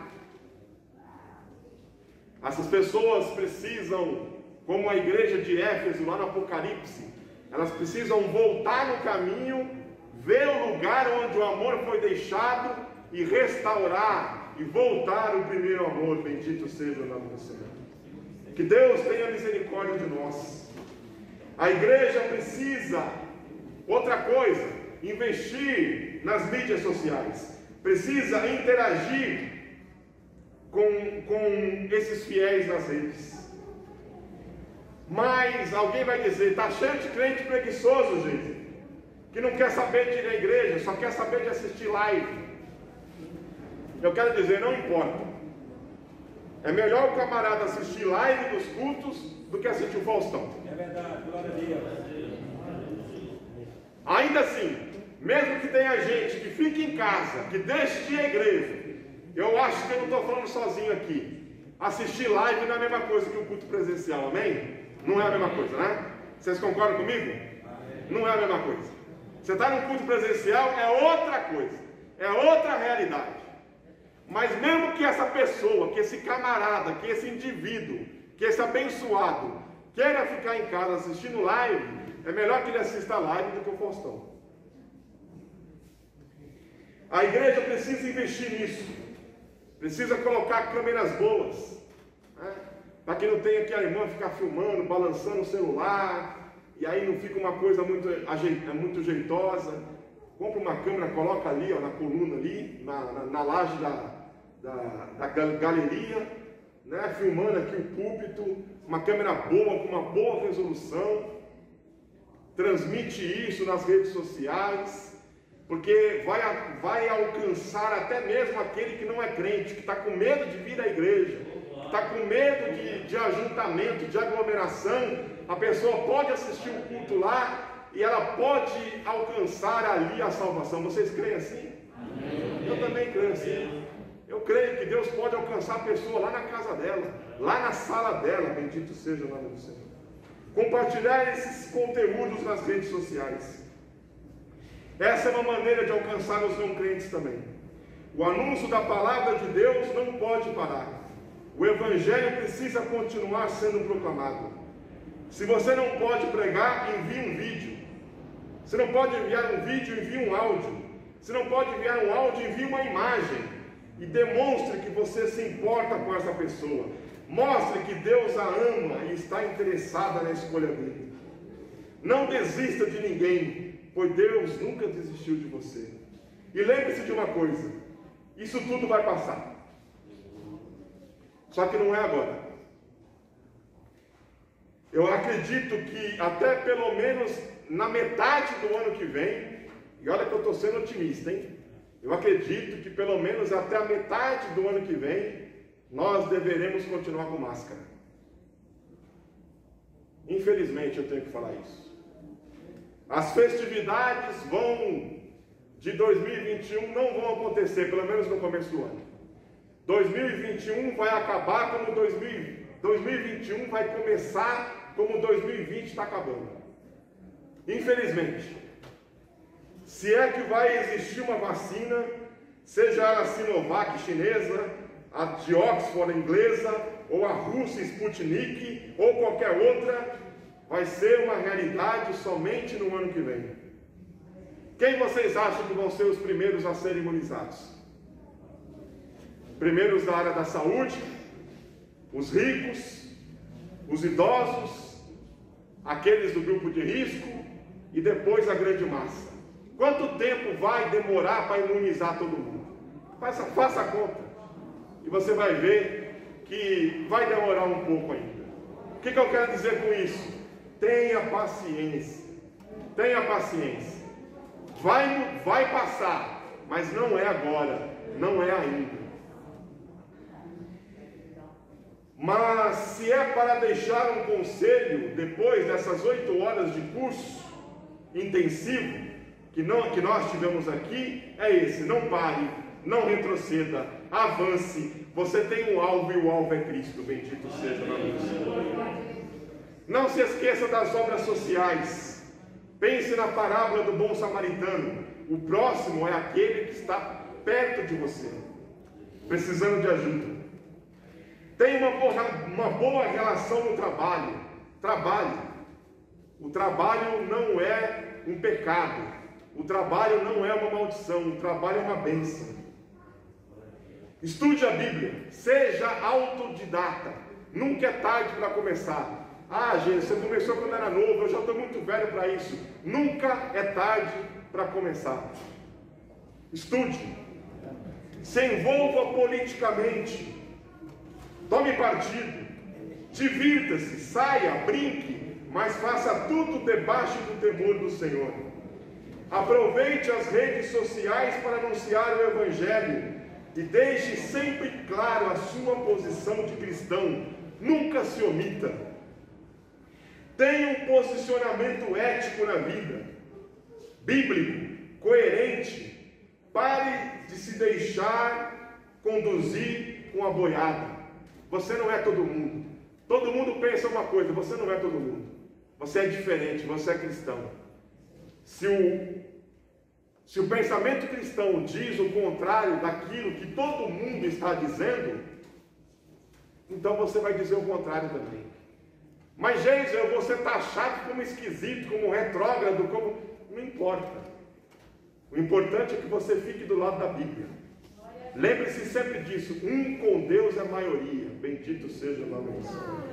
Speaker 1: Essas pessoas precisam, como a igreja de Éfeso, lá no Apocalipse, elas precisam voltar no caminho, ver o lugar onde o amor foi deixado e restaurar e voltar o primeiro amor. Bendito seja o nome do Senhor. Que Deus tenha misericórdia de nós. A igreja precisa, outra coisa, investir nas mídias sociais. Precisa interagir com esses fiéis nas redes. Mas alguém vai dizer, está cheio de crente preguiçoso, gente, que não quer saber de ir à igreja, só quer saber de assistir live. Eu quero dizer, não importa. É melhor o camarada assistir live dos cultos do que assistir o Faustão.
Speaker 2: É verdade, glória a Deus.
Speaker 1: Ainda assim, mesmo que tenha gente que fique em casa, que deixe de ir à igreja, eu acho que eu não estou falando sozinho aqui. Assistir live não é a mesma coisa que o culto presencial, amém? Não é a mesma coisa, né? Vocês concordam comigo? Não é a mesma coisa. Você está num culto presencial, é outra coisa, é outra realidade. Mas mesmo que essa pessoa, que esse camarada, que esse indivíduo, que esse abençoado queira ficar em casa assistindo live, é melhor que ele assista a live do que o Faustão. A igreja precisa investir nisso, precisa colocar câmeras boas, né? Para que não tenha que a irmã ficar filmando, balançando o celular, e aí não fica uma coisa muito jeitosa. Compra uma câmera, coloca ali, ó, na coluna ali, na laje da galeria, né, filmando aqui o púlpito, uma câmera boa, com uma boa resolução, transmite isso nas redes sociais, porque vai alcançar até mesmo aquele que não é crente, que está com medo de vir à igreja, está com medo de ajuntamento, de aglomeração. A pessoa pode assistir o culto lá e ela pode alcançar ali a salvação. Vocês creem assim? Eu também creio assim. Eu creio que Deus pode alcançar a pessoa lá na casa dela, lá na sala dela. Bendito seja o nome do Senhor. Compartilhar esses conteúdos nas redes sociais. Essa é uma maneira de alcançar os não crentes também. O anúncio da palavra de Deus não pode parar. O evangelho precisa continuar sendo proclamado. Se você não pode pregar, envie um vídeo. Se não pode enviar um vídeo, envie um áudio. Se não pode enviar um áudio, envie uma imagem. E demonstre que você se importa com essa pessoa. Mostre que Deus a ama e está interessada na escolha dele. Não desista de ninguém, pois Deus nunca desistiu de você. E lembre-se de uma coisa: isso tudo vai passar. Só que não é agora. Eu acredito que até pelo menos na metade do ano que vem, E olha que eu estou sendo otimista, hein? Eu acredito que pelo menos até a metade do ano que vem, nós deveremos continuar com máscara. Infelizmente eu tenho que falar isso. As festividades de 2021 não vão acontecer, pelo menos no começo do ano. 2021 vai acabar como 2021 vai começar como 2020 está acabando. Infelizmente. Se é que vai existir uma vacina, seja ela a Sinovac chinesa, a de Oxford inglesa, ou a Rússia Sputnik, ou qualquer outra, vai ser uma realidade somente no ano que vem. Quem vocês acham que vão ser os primeiros a serem imunizados? Primeiros da área da saúde, os ricos, os idosos, aqueles do grupo de risco e depois a grande massa. Quanto tempo vai demorar para imunizar todo mundo? Faça a conta e você vai ver que vai demorar um pouco ainda. O que eu quero dizer com isso? Tenha paciência. Tenha paciência. Vai passar, mas não é agora, não é ainda. Mas se é para deixar um conselho depois dessas 8 horas de curso intensivo que nós tivemos aqui, é esse: não pare, não retroceda, avance. Você tem um alvo e o alvo é Cristo. Bendito seja o nome do Senhor. Não se esqueça das obras sociais. Pense na parábola do bom samaritano. O próximo é aquele que está perto de você, precisando de ajuda. Tenha uma boa relação no trabalho. Trabalhe. O trabalho não é um pecado. O trabalho não é uma maldição. O trabalho é uma bênção. Estude a Bíblia. Seja autodidata. Nunca é tarde para começar. Ah, gente, você começou quando era novo, eu já estou muito velho para isso. Nunca é tarde para começar. Estude. Se envolva politicamente. Tome partido. Divirta-se, saia, brinque, mas faça tudo debaixo do temor do Senhor. Aproveite as redes sociais para anunciar o Evangelho e deixe sempre claro a sua posição de cristão. Nunca se omita. Tenha um posicionamento ético na vida, bíblico, coerente. Pare de se deixar conduzir com a boiada. Você não é todo mundo. Todo mundo pensa uma coisa, você não é todo mundo. Você é diferente, você é cristão. Se o pensamento cristão diz o contrário daquilo que todo mundo está dizendo, então você vai dizer o contrário também. Mas, gente, eu vou ser taxado como esquisito, como retrógrado, como... Não importa. O importante é que você fique do lado da Bíblia. Lembre-se sempre disso. Um com Deus é a maioria. Bendito seja o nome do Senhor.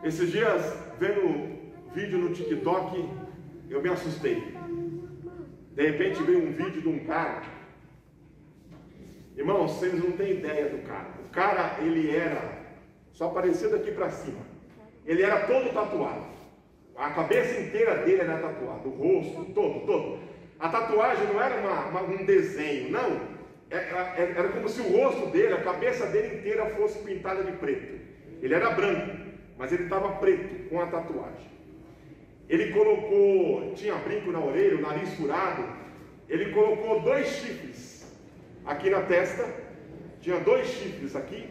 Speaker 1: Esses dias, vendo vídeo no TikTok, eu me assustei. De repente veio um vídeo de um cara. Irmãos, vocês não têm ideia do cara. O cara, ele era... só aparecia daqui para cima. Ele era todo tatuado. A cabeça inteira dele era tatuada. O rosto, todo. A tatuagem não era um desenho, não. Era como se o rosto dele, a cabeça dele inteira fosse pintada de preto. Ele era branco, mas ele estava preto com a tatuagem. Ele tinha brinco na orelha, o nariz furado. Ele colocou 2 chifres aqui na testa. Tinha 2 chifres aqui.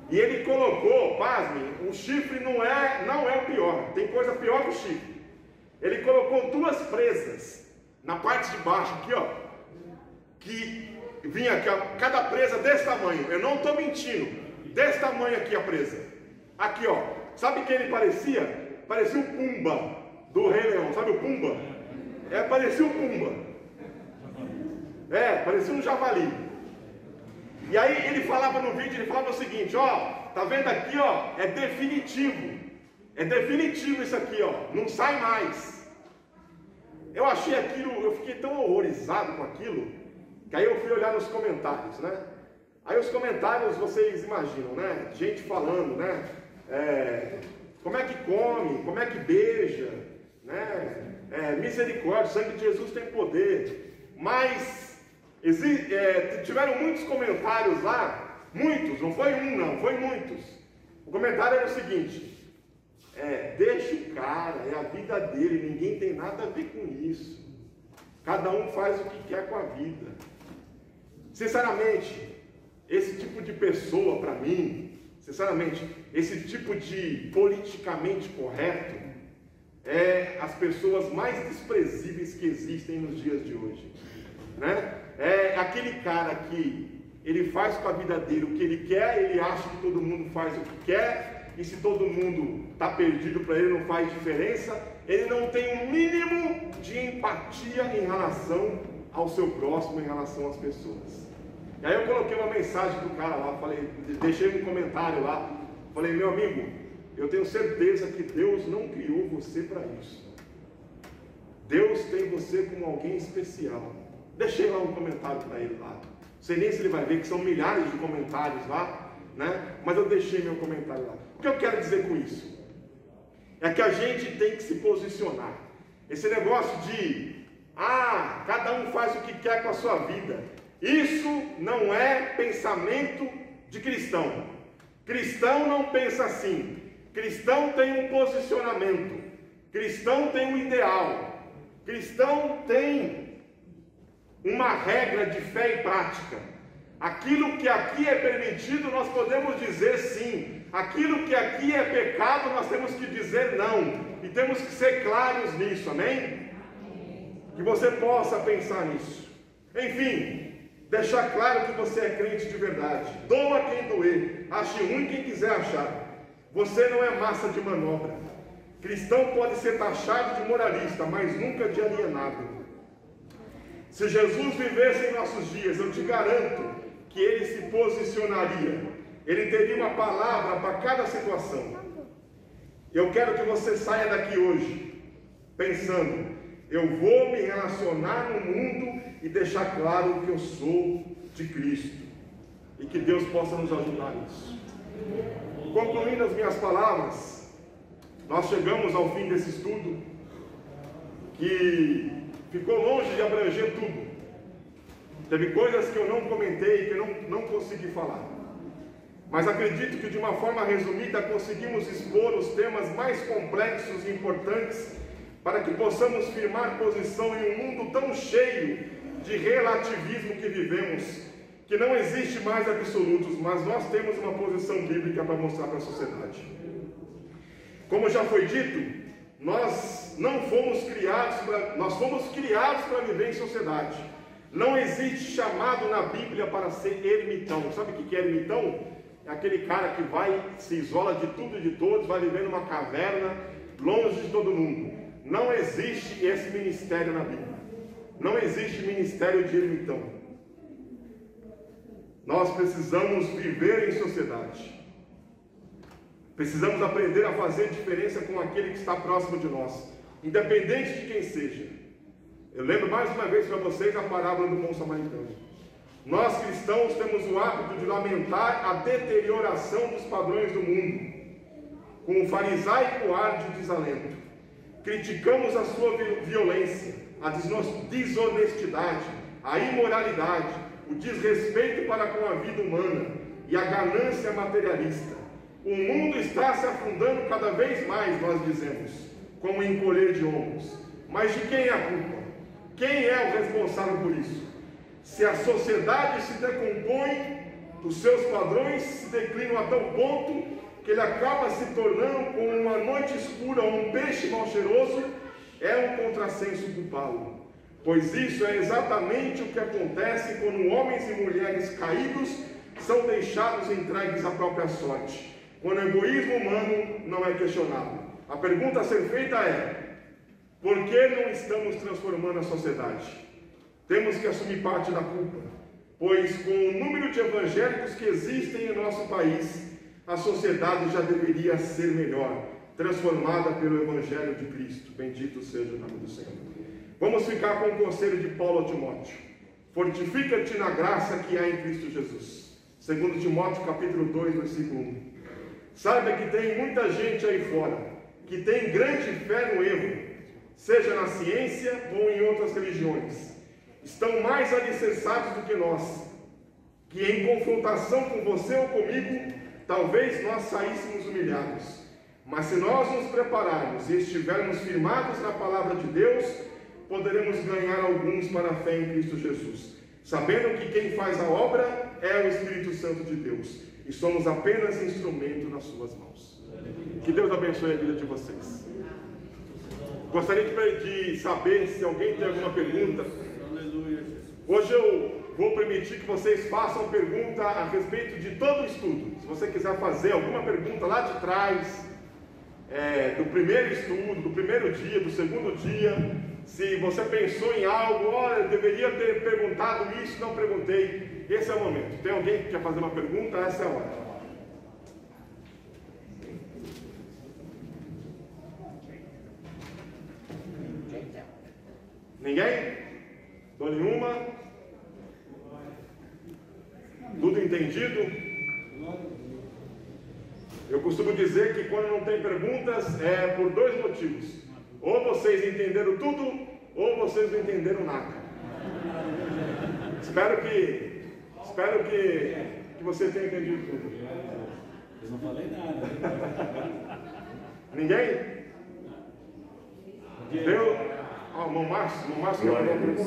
Speaker 1: E ele colocou, pasme, o chifre não é o pior, tem coisa pior que o chifre. Ele colocou 2 presas na parte de baixo, aqui ó, que vinha aqui, ó, cada presa desse tamanho, eu não estou mentindo, desse tamanho aqui a presa. Aqui ó, sabe quem ele parecia? Parecia o Pumba, do Rei Leão, sabe o Pumba? Parecia o Pumba. Parecia um javali. E aí ele falava no vídeo, ele falava o seguinte, ó, tá vendo aqui, ó, é definitivo isso aqui, ó, não sai mais. Eu achei aquilo, eu fiquei tão horrorizado com aquilo, que aí eu fui olhar nos comentários, né? Aí os comentários, vocês imaginam, né? Gente falando, né? Como é que come, como é que beija, né? misericórdia, o sangue de Jesus tem poder. Mas tiveram muitos comentários lá, muitos, não foi um não, foi muitos. O comentário era o seguinte: deixa o cara, é a vida dele, ninguém tem nada a ver com isso. Cada um faz o que quer com a vida. Sinceramente, esse tipo de pessoa, para mim, esse tipo de politicamente correto é as pessoas mais desprezíveis que existem nos dias de hoje, né? É aquele cara que ele faz com a vida dele o que ele quer, ele acha que todo mundo faz o que quer, e se todo mundo está perdido para ele não faz diferença, ele não tem um mínimo de empatia em relação ao seu próximo, em relação às pessoas. E aí eu coloquei uma mensagem do cara lá, deixei um comentário lá, falei: meu amigo, eu tenho certeza que Deus não criou você para isso. Deus tem você como alguém especial. Deixei lá um comentário para ele lá. Não sei nem se ele vai ver, que são milhares de comentários lá, né? Mas eu deixei meu comentário lá. O que eu quero dizer com isso? É que a gente tem que se posicionar. Esse negócio de, cada um faz o que quer com a sua vida. Isso não é pensamento de cristão. Cristão não pensa assim. Cristão tem um posicionamento. Cristão tem um ideal. Cristão tem uma regra de fé e prática. Aquilo que aqui é permitido, nós podemos dizer sim. Aquilo que aqui é pecado, nós temos que dizer não. E temos que ser claros nisso, amém? Que você possa pensar nisso. Enfim, deixar claro que você é crente de verdade. Doa quem doer, ache ruim quem quiser achar. Você não é massa de manobra. Cristão pode ser taxado de moralista, mas nunca de alienado. Se Jesus vivesse em nossos dias, eu te garanto que ele se posicionaria. Ele teria uma palavra para cada situação. Eu quero que você saia daqui hoje pensando: eu vou me relacionar no mundo e deixar claro que eu sou de Cristo. E que Deus possa nos ajudar nisso. Concluindo as minhas palavras, nós chegamos ao fim desse estudo, que ficou longe de abranger tudo. Teve coisas que eu não comentei, que eu não consegui falar. Mas acredito que de uma forma resumida conseguimos expor os temas mais complexos e importantes para que possamos firmar posição em um mundo tão cheio de relativismo que vivemos, que não existe mais absolutos, mas nós temos uma posição bíblica para mostrar para a sociedade. Como já foi dito, nós fomos criados para viver em sociedade. Não existe chamado na Bíblia para ser ermitão. Sabe o que é ermitão? É aquele cara que se isola de tudo e de todos, vai viver numa caverna, longe de todo mundo. Não existe esse ministério na Bíblia. Não existe ministério de ermitão. Nós precisamos viver em sociedade. Precisamos aprender a fazer diferença com aquele que está próximo de nós, independente de quem seja. Eu lembro mais uma vez para vocês a parábola do bom samaritano. Nós cristãos temos o hábito de lamentar a deterioração dos padrões do mundo, com o farisaico ar de desalento. Criticamos a sua violência, a desonestidade, a imoralidade, o desrespeito para com a vida humana e a ganância materialista. O mundo está se afundando cada vez mais, nós dizemos, como encolher de ombros. Mas de quem é a culpa? Quem é o responsável por isso? Se a sociedade se decompõe, os seus padrões se declinam a tal ponto que ele acaba se tornando como uma noite escura ou um peixe mal cheiroso, é um contrassenso culpá-lo. Pois isso é exatamente o que acontece quando homens e mulheres caídos são deixados entregues à própria sorte, quando o egoísmo humano não é questionado. A pergunta a ser feita é: por que não estamos transformando a sociedade? Temos que assumir parte da culpa, pois com o número de evangélicos que existem em nosso país, a sociedade já deveria ser melhor, transformada pelo Evangelho de Cristo. Bendito seja o nome do Senhor. Vamos ficar com o conselho de Paulo a Timóteo: fortifica-te na graça que há em Cristo Jesus. 2 Timóteo capítulo 2, versículo 1. Saiba que tem muita gente aí fora que tem grande fé no erro. seja na ciência ou em outras religiões, estão mais alicerçados do que nós, que em confrontação com você ou comigo, talvez nós saíssemos humilhados. Mas se nós nos prepararmos e estivermos firmados na palavra de Deus, poderemos ganhar alguns para a fé em Cristo Jesus, sabendo que quem faz a obra é o Espírito Santo de Deus, e somos apenas instrumento nas suas mãos. Que Deus abençoe a vida de vocês. Gostaria de saber se alguém tem alguma pergunta. Hoje eu vou permitir que vocês façam pergunta a respeito de todo o estudo. Se você quiser fazer alguma pergunta lá de trás, do primeiro estudo, do primeiro dia, do segundo dia, se você pensou em algo, olha, eu deveria ter perguntado isso, não perguntei, esse é o momento. Tem alguém que quer fazer uma pergunta? Essa é a hora. Ninguém? Dou nenhuma? Tudo entendido? Eu costumo dizer que quando não tem perguntas é por dois motivos: ou vocês entenderam tudo, ou vocês não entenderam nada. Espero que você tenha entendido tudo.
Speaker 2: Eu não falei nada.
Speaker 1: Ninguém? Deu? Ó, o Márcio quer fazer uma pergunta?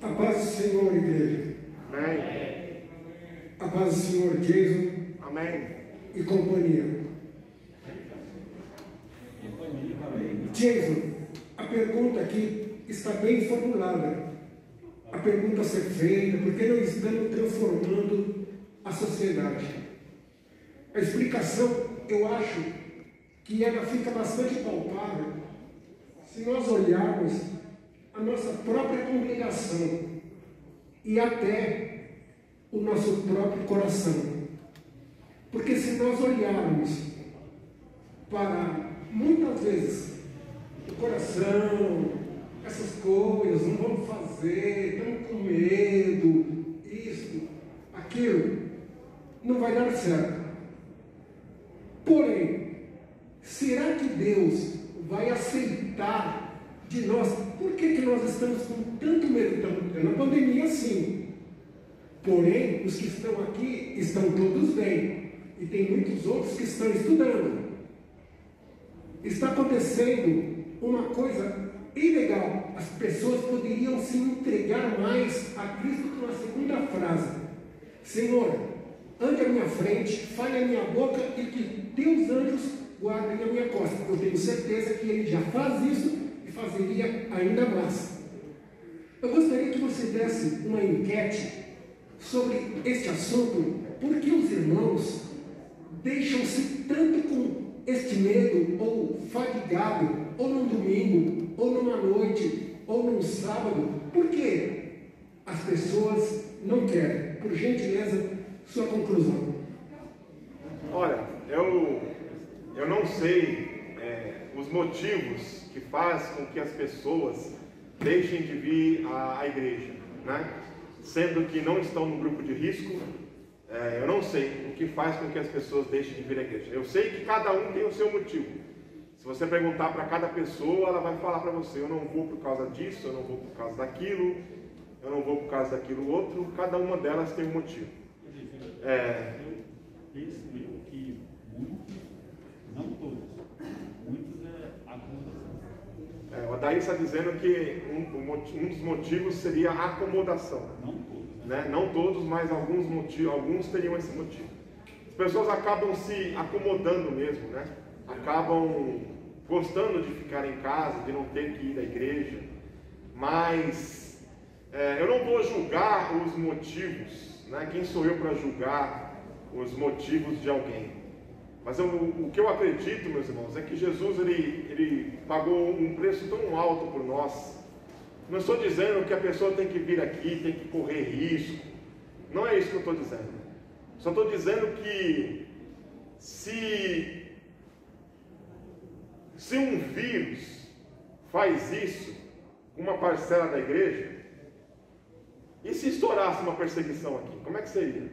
Speaker 4: A paz do Senhor, igreja.
Speaker 1: Amém.
Speaker 4: A paz do Senhor, Jason.
Speaker 1: Amém.
Speaker 4: E companhia. Jason, a pergunta aqui está bem formulada. A pergunta a ser feita: por que não estamos transformando a sociedade? A explicação, eu acho que ela fica bastante palpável se nós olharmos a nossa própria congregação e até o nosso próprio coração. Porque se nós olharmos para, muitas vezes, o coração, essas coisas, não vamos fazer, estamos com medo, isso, aquilo, não vai dar certo. Porém, será que Deus vai aceitar de nós? Por que nós estamos com tanto medo? Estamos na pandemia, sim. Porém, os que estão aqui estão todos bem. E tem muitos outros que estão estudando. Está acontecendo uma coisa ilegal. As pessoas poderiam se entregar mais a Cristo com a segunda frase: Senhor, ande à minha frente, fale a minha boca e que teus anjos guardem a minha costa. Eu tenho certeza que Ele já faz isso e fazeria ainda mais. Eu gostaria que você desse uma enquete sobre este assunto. Por que os irmãos deixam-se tanto com este medo, ou fadigado, ou num domingo, ou numa noite, ou num sábado? Por que as pessoas não querem? Por gentileza, sua conclusão.
Speaker 1: Olha, eu não sei os motivos que faz com que as pessoas deixem de vir à igreja, né? Sendo que não estão no grupo de risco. Eu não sei o que faz com que as pessoas deixem de vir à igreja. Eu sei que cada um tem o seu motivo. Se você perguntar para cada pessoa, ela vai falar para você: eu não vou por causa disso, eu não vou por causa daquilo, eu não vou por causa daquilo outro. Cada uma delas tem um motivo.
Speaker 2: Eu penso que muitos, não todos, muitos acomodação.
Speaker 1: O Adair está dizendo que um dos motivos seria a acomodação.
Speaker 2: Não todos.
Speaker 1: Né? Não todos, mas alguns teriam esse motivo. As pessoas acabam se acomodando mesmo, né? Acabam gostando de ficar em casa, de não ter que ir à igreja. Mas eu não vou julgar os motivos, né? Quem sou eu para julgar os motivos de alguém? Mas o que eu acredito, meus irmãos, é que Jesus ele pagou um preço tão alto por nós. Não estou dizendo que a pessoa tem que vir aqui, tem que correr risco. Não é isso que eu estou dizendo. Só estou dizendo que se um vírus faz isso com uma parcela da igreja, e se estourasse uma perseguição aqui, como é que seria?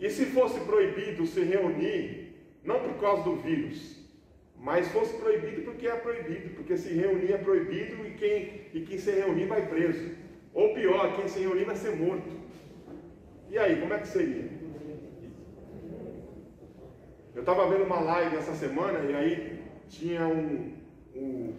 Speaker 1: E se fosse proibido se reunir, não por causa do vírus, mas fosse proibido porque é proibido, porque se reunir é proibido e quem se reunir vai preso. Ou pior, quem se reunir vai ser morto. E aí, como é que seria? Eu estava vendo uma live essa semana e aí tinha um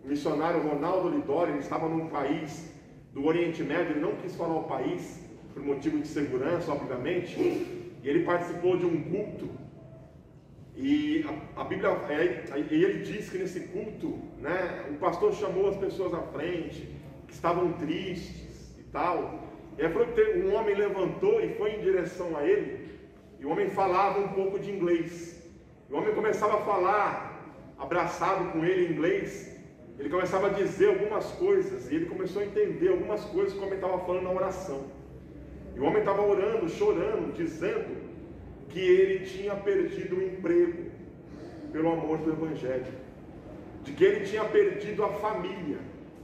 Speaker 1: missionário, Ronaldo Lidori, ele estava num país do Oriente Médio, ele não quis falar o país, por motivo de segurança, obviamente, e ele participou de um culto, e a Bíblia, e ele diz que nesse culto, né, o pastor chamou as pessoas à frente, que estavam tristes e tal, e aí falou que um homem levantou e foi em direção a ele, e o homem falava um pouco de inglês, e o homem começava a falar, abraçado com ele em inglês, ele começava a dizer algumas coisas, e ele começou a entender algumas coisas que o homem estava falando na oração. E o homem estava orando, chorando, dizendo que ele tinha perdido o emprego pelo amor do Evangelho, de que ele tinha perdido a família,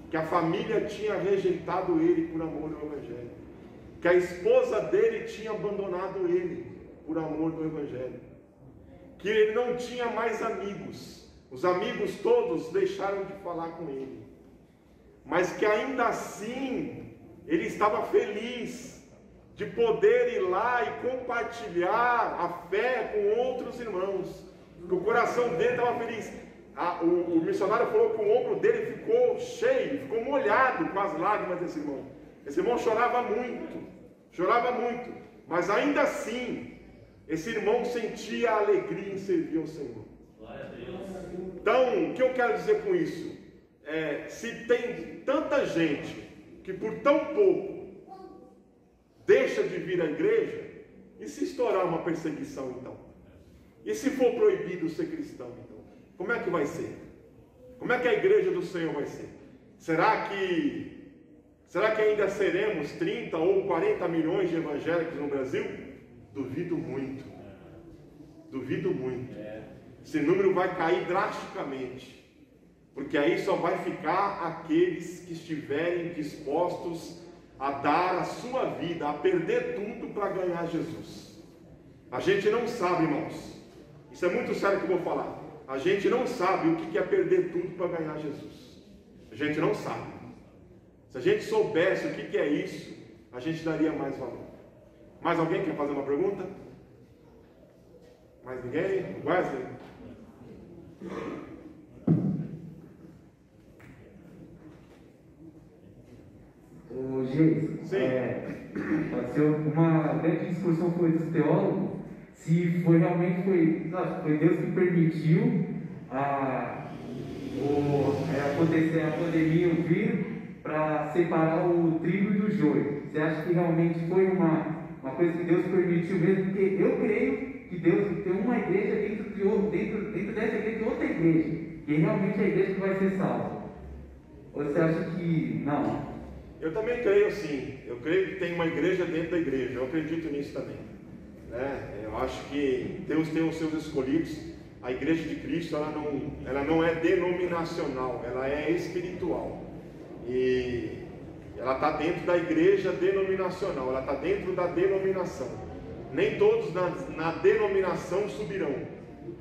Speaker 1: que a família tinha rejeitado ele por amor do Evangelho, que a esposa dele tinha abandonado ele por amor do Evangelho, que ele não tinha mais amigos, os amigos todos deixaram de falar com ele, mas que ainda assim ele estava feliz de poder ir lá e compartilhar a fé com outros irmãos, que o coração dele estava feliz. O missionário falou que o ombro dele ficou cheio, ficou molhado com as lágrimas desse irmão. Esse irmão chorava muito, mas ainda assim, esse irmão sentia alegria em servir ao Senhor. Então, o que eu quero dizer com isso? Se tem tanta gente que por tão pouco deixa de vir à igreja, e se estourar uma perseguição então? E se for proibido ser cristão então? Como é que vai ser? Como é que a igreja do Senhor vai ser? Será que ainda seremos 30 ou 40 milhões de evangélicos no Brasil? Duvido muito. Esse número vai cair drasticamente, porque aí só vai ficar aqueles que estiverem dispostos a dar a sua vida, a perder tudo para ganhar Jesus. A gente não sabe, irmãos, isso é muito sério que eu vou falar, a gente não sabe o que é perder tudo para ganhar Jesus. A gente não sabe. Se a gente soubesse o que é isso, a gente daria mais valor. Mais alguém quer fazer uma pergunta? Mais ninguém? Wesley?
Speaker 5: Ô, Geis, uma grande discussão foi dos teólogos, se foi realmente foi Deus que permitiu acontecer a pandemia, o vírus, para separar o trigo do joio. Você acha que realmente foi uma coisa que Deus permitiu mesmo? Porque eu creio que Deus tem uma igreja dentro dessa igreja, outra igreja, que realmente é a igreja que vai ser salva. Ou você acha que não?
Speaker 1: Eu também creio sim, eu creio que tem uma igreja dentro da igreja, eu acredito nisso também, né? Eu acho que Deus tem os seus escolhidos. A igreja de Cristo ela não é denominacional, ela é espiritual, e ela está dentro da igreja denominacional, ela está dentro da denominação. Nem todos na denominação subirão,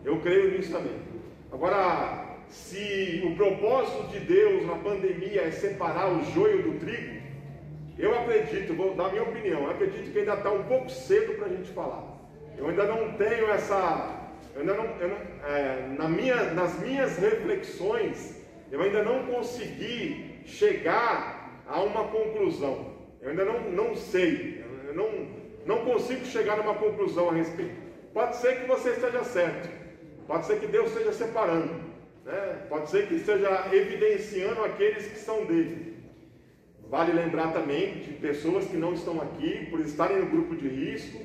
Speaker 1: eu creio nisso também. Agora, se o propósito de Deus na pandemia é separar o joio do trigo, eu acredito, vou dar minha opinião, eu acredito que ainda está um pouco cedo para a gente falar. Eu ainda não tenho nas minhas reflexões, eu ainda não consegui chegar a uma conclusão. Eu ainda não sei, eu não consigo chegar a uma conclusão a respeito. Pode ser que você esteja certo, pode ser que Deus esteja separando, né? Pode ser que esteja evidenciando aqueles que são dele. Vale lembrar também de pessoas que não estão aqui, por estarem no grupo de risco,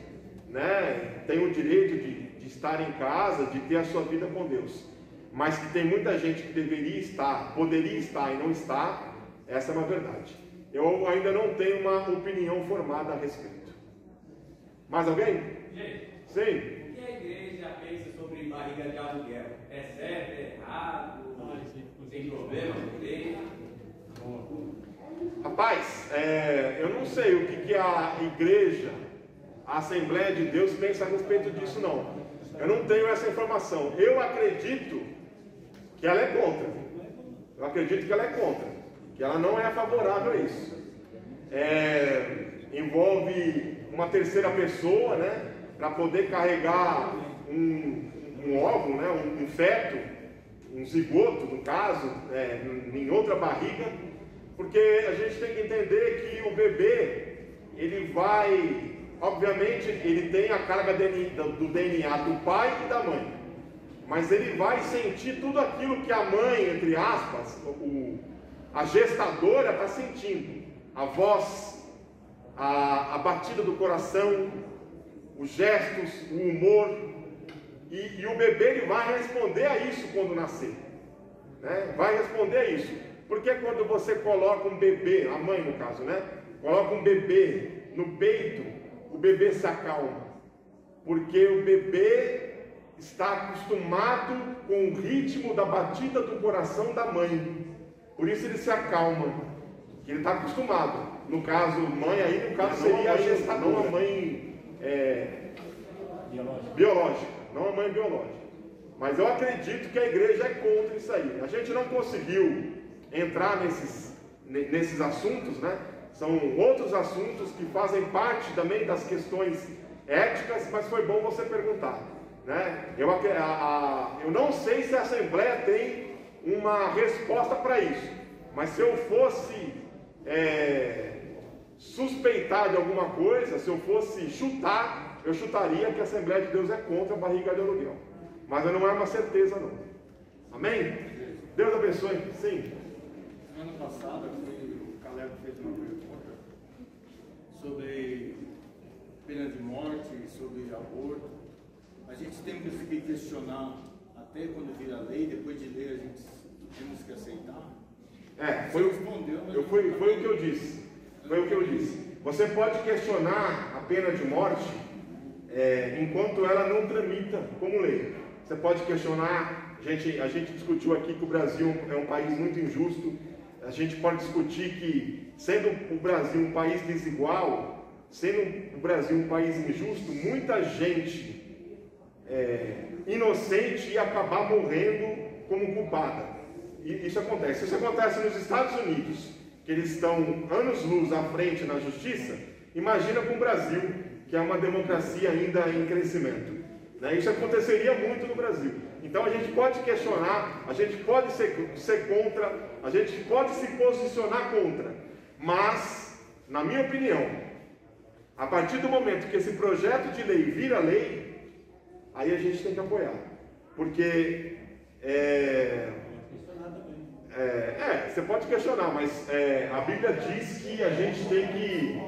Speaker 1: né? Têm o direito de estar em casa, de ter a sua vida com Deus, mas que tem muita gente que deveria estar, poderia estar e não está. Essa é uma verdade. Eu ainda não tenho uma opinião formada a respeito. Mais alguém?
Speaker 6: Gente,
Speaker 1: sim.
Speaker 6: O que a igreja pensa sobre barriga de aluguel? É certo, é errado? Tem problema? Não tem?
Speaker 1: Rapaz, eu não sei o que a igreja a Assembleia de Deus pensa a respeito disso, não. Eu não tenho essa informação. Eu acredito que ela é contra. Eu acredito que ela é contra. Que ela não é favorável a isso. Envolve uma terceira pessoa, né? Para poder carregar um óvulo, né? Um feto, um zigoto, no caso, em outra barriga. Porque a gente tem que entender que o bebê, ele vai... Obviamente, ele tem a carga do DNA do pai e da mãe, mas ele vai sentir tudo aquilo que a mãe, entre aspas, a gestadora está sentindo. A voz, a batida do coração, os gestos, o humor. E o bebê ele vai responder a isso quando nascer, né? Vai responder a isso. Porque quando você coloca um bebê, a mãe no caso, né? Coloca um bebê no peito, o bebê se acalma, porque o bebê está acostumado com o ritmo da batida do coração da mãe, por isso ele se acalma, porque ele está acostumado. No caso, mãe aí, no caso seria a gestadora, não a mãe biológica, não a mãe biológica. Mas eu acredito que a igreja é contra isso aí. A gente não conseguiu entrar nesses assuntos, né? São outros assuntos que fazem parte também das questões éticas, mas foi bom você perguntar, né? Eu não sei se a Assembleia tem uma resposta para isso, mas se eu fosse suspeitar de alguma coisa, se eu fosse chutar, eu chutaria que a Assembleia de Deus é contra a barriga de aluguel, mas não é uma certeza não. Amém? Deus abençoe. Sim.
Speaker 7: Ano passado, o Caleb fez uma pergunta sobre pena de morte, sobre aborto. A gente tem que questionar até quando vira lei, depois de ler a gente temos que aceitar.
Speaker 1: Foi o que eu disse. Foi o que eu disse. Você pode questionar a pena de morte enquanto ela não tramita como lei. Você pode questionar. A gente discutiu aqui que o Brasil é um país muito injusto. A gente pode discutir que, sendo o Brasil um país desigual, sendo o Brasil um país injusto, muita gente inocente ia acabar morrendo como culpada. E isso acontece. Isso acontece nos Estados Unidos, que eles estão anos-luz à frente na justiça. Imagina com o Brasil, que é uma democracia ainda em crescimento. Isso aconteceria muito no Brasil. Então a gente pode questionar, a gente pode ser contra, a gente pode se posicionar contra, mas, na minha opinião, a partir do momento que esse projeto de lei vira lei, aí a gente tem que apoiar, porque você pode questionar, mas a Bíblia diz que a gente tem que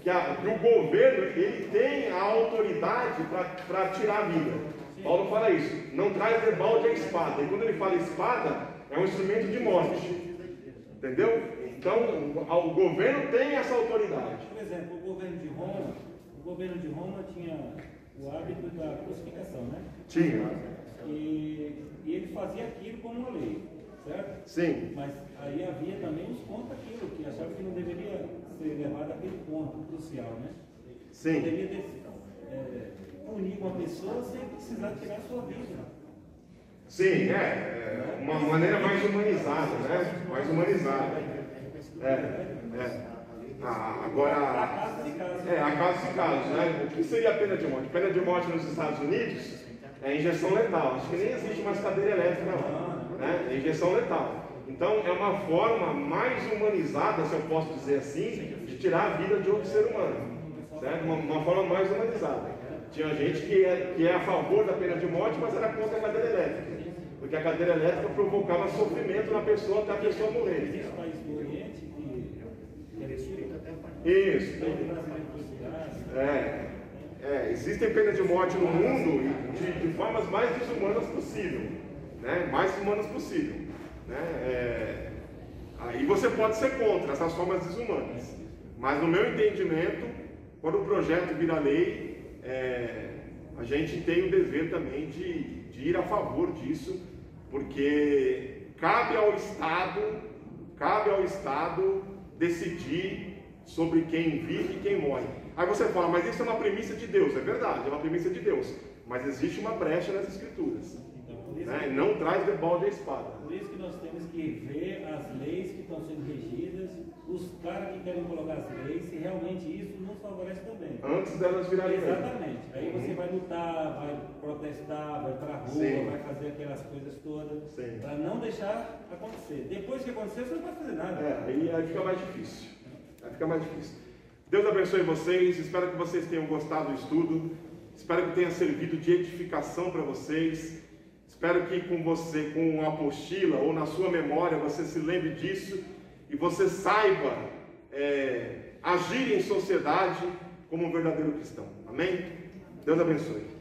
Speaker 1: o governo ele tem a autoridade para tirar a vida. Paulo fala isso, não traz de balde a espada. E quando ele fala espada, é um instrumento de morte. Entendeu? Então, o governo tem essa autoridade.
Speaker 2: Por exemplo, o governo de Roma tinha o hábito da crucificação, né?
Speaker 1: Tinha.
Speaker 2: E ele fazia aquilo como uma lei, certo?
Speaker 1: Sim.
Speaker 2: Mas aí havia também os contra aquilo, que achavam que não deveria ser levado àquele ponto crucial, né?
Speaker 1: Sim.
Speaker 2: Deveria punir uma pessoa sem precisar tirar a sua vida.
Speaker 1: Sim, uma maneira mais humanizada, né? Mais humanizada. Agora, a casos e casos, né? O que seria a pena de morte? Pena de morte nos Estados Unidos é injeção letal. Acho que nem existe mais cadeira elétrica lá, né? É injeção letal. Então, é uma forma mais humanizada, se eu posso dizer assim, de tirar a vida de outro ser humano, certo? Uma forma mais humanizada. Tinha gente que é a favor da pena de morte, mas era contra a cadeira elétrica, porque a cadeira elétrica provocava sofrimento na pessoa até a pessoa morrer.
Speaker 2: Existe país do Oriente que é Chile,
Speaker 1: isso. Existem penas de morte no mundo de formas mais desumanas possível, né? Mais humanas possível, né? Aí você pode ser contra essas formas desumanas, mas no meu entendimento, quando o projeto vira lei, a gente tem o dever também de ir a favor disso, porque cabe ao Estado decidir sobre quem vive e quem morre. Aí você fala, mas isso é uma premissa de Deus. É verdade, é uma premissa de Deus. Mas existe uma brecha nas Escrituras.
Speaker 2: Então, por isso
Speaker 1: Né? Não traz de balde a espada.
Speaker 2: Por isso que nós temos que ver as leis que estão sendo regidas, os caras que querem colocar as leis, se realmente isso nos favorece também.
Speaker 1: Antes delas virarem lei.
Speaker 2: Exatamente. Aí você vai lutar, vai protestar, vai para a rua,
Speaker 1: Sim.
Speaker 2: vai fazer aquelas coisas todas,
Speaker 1: Sim.
Speaker 2: para não deixar acontecer. Depois que acontecer, você não vai fazer nada.
Speaker 1: Aí fica mais difícil. Aí fica mais difícil. Deus abençoe vocês. Espero que vocês tenham gostado do estudo. Espero que tenha servido de edificação para vocês. Espero que com uma apostila ou na sua memória você se lembre disso e você saiba agir em sociedade como um verdadeiro cristão. Amém? Deus abençoe.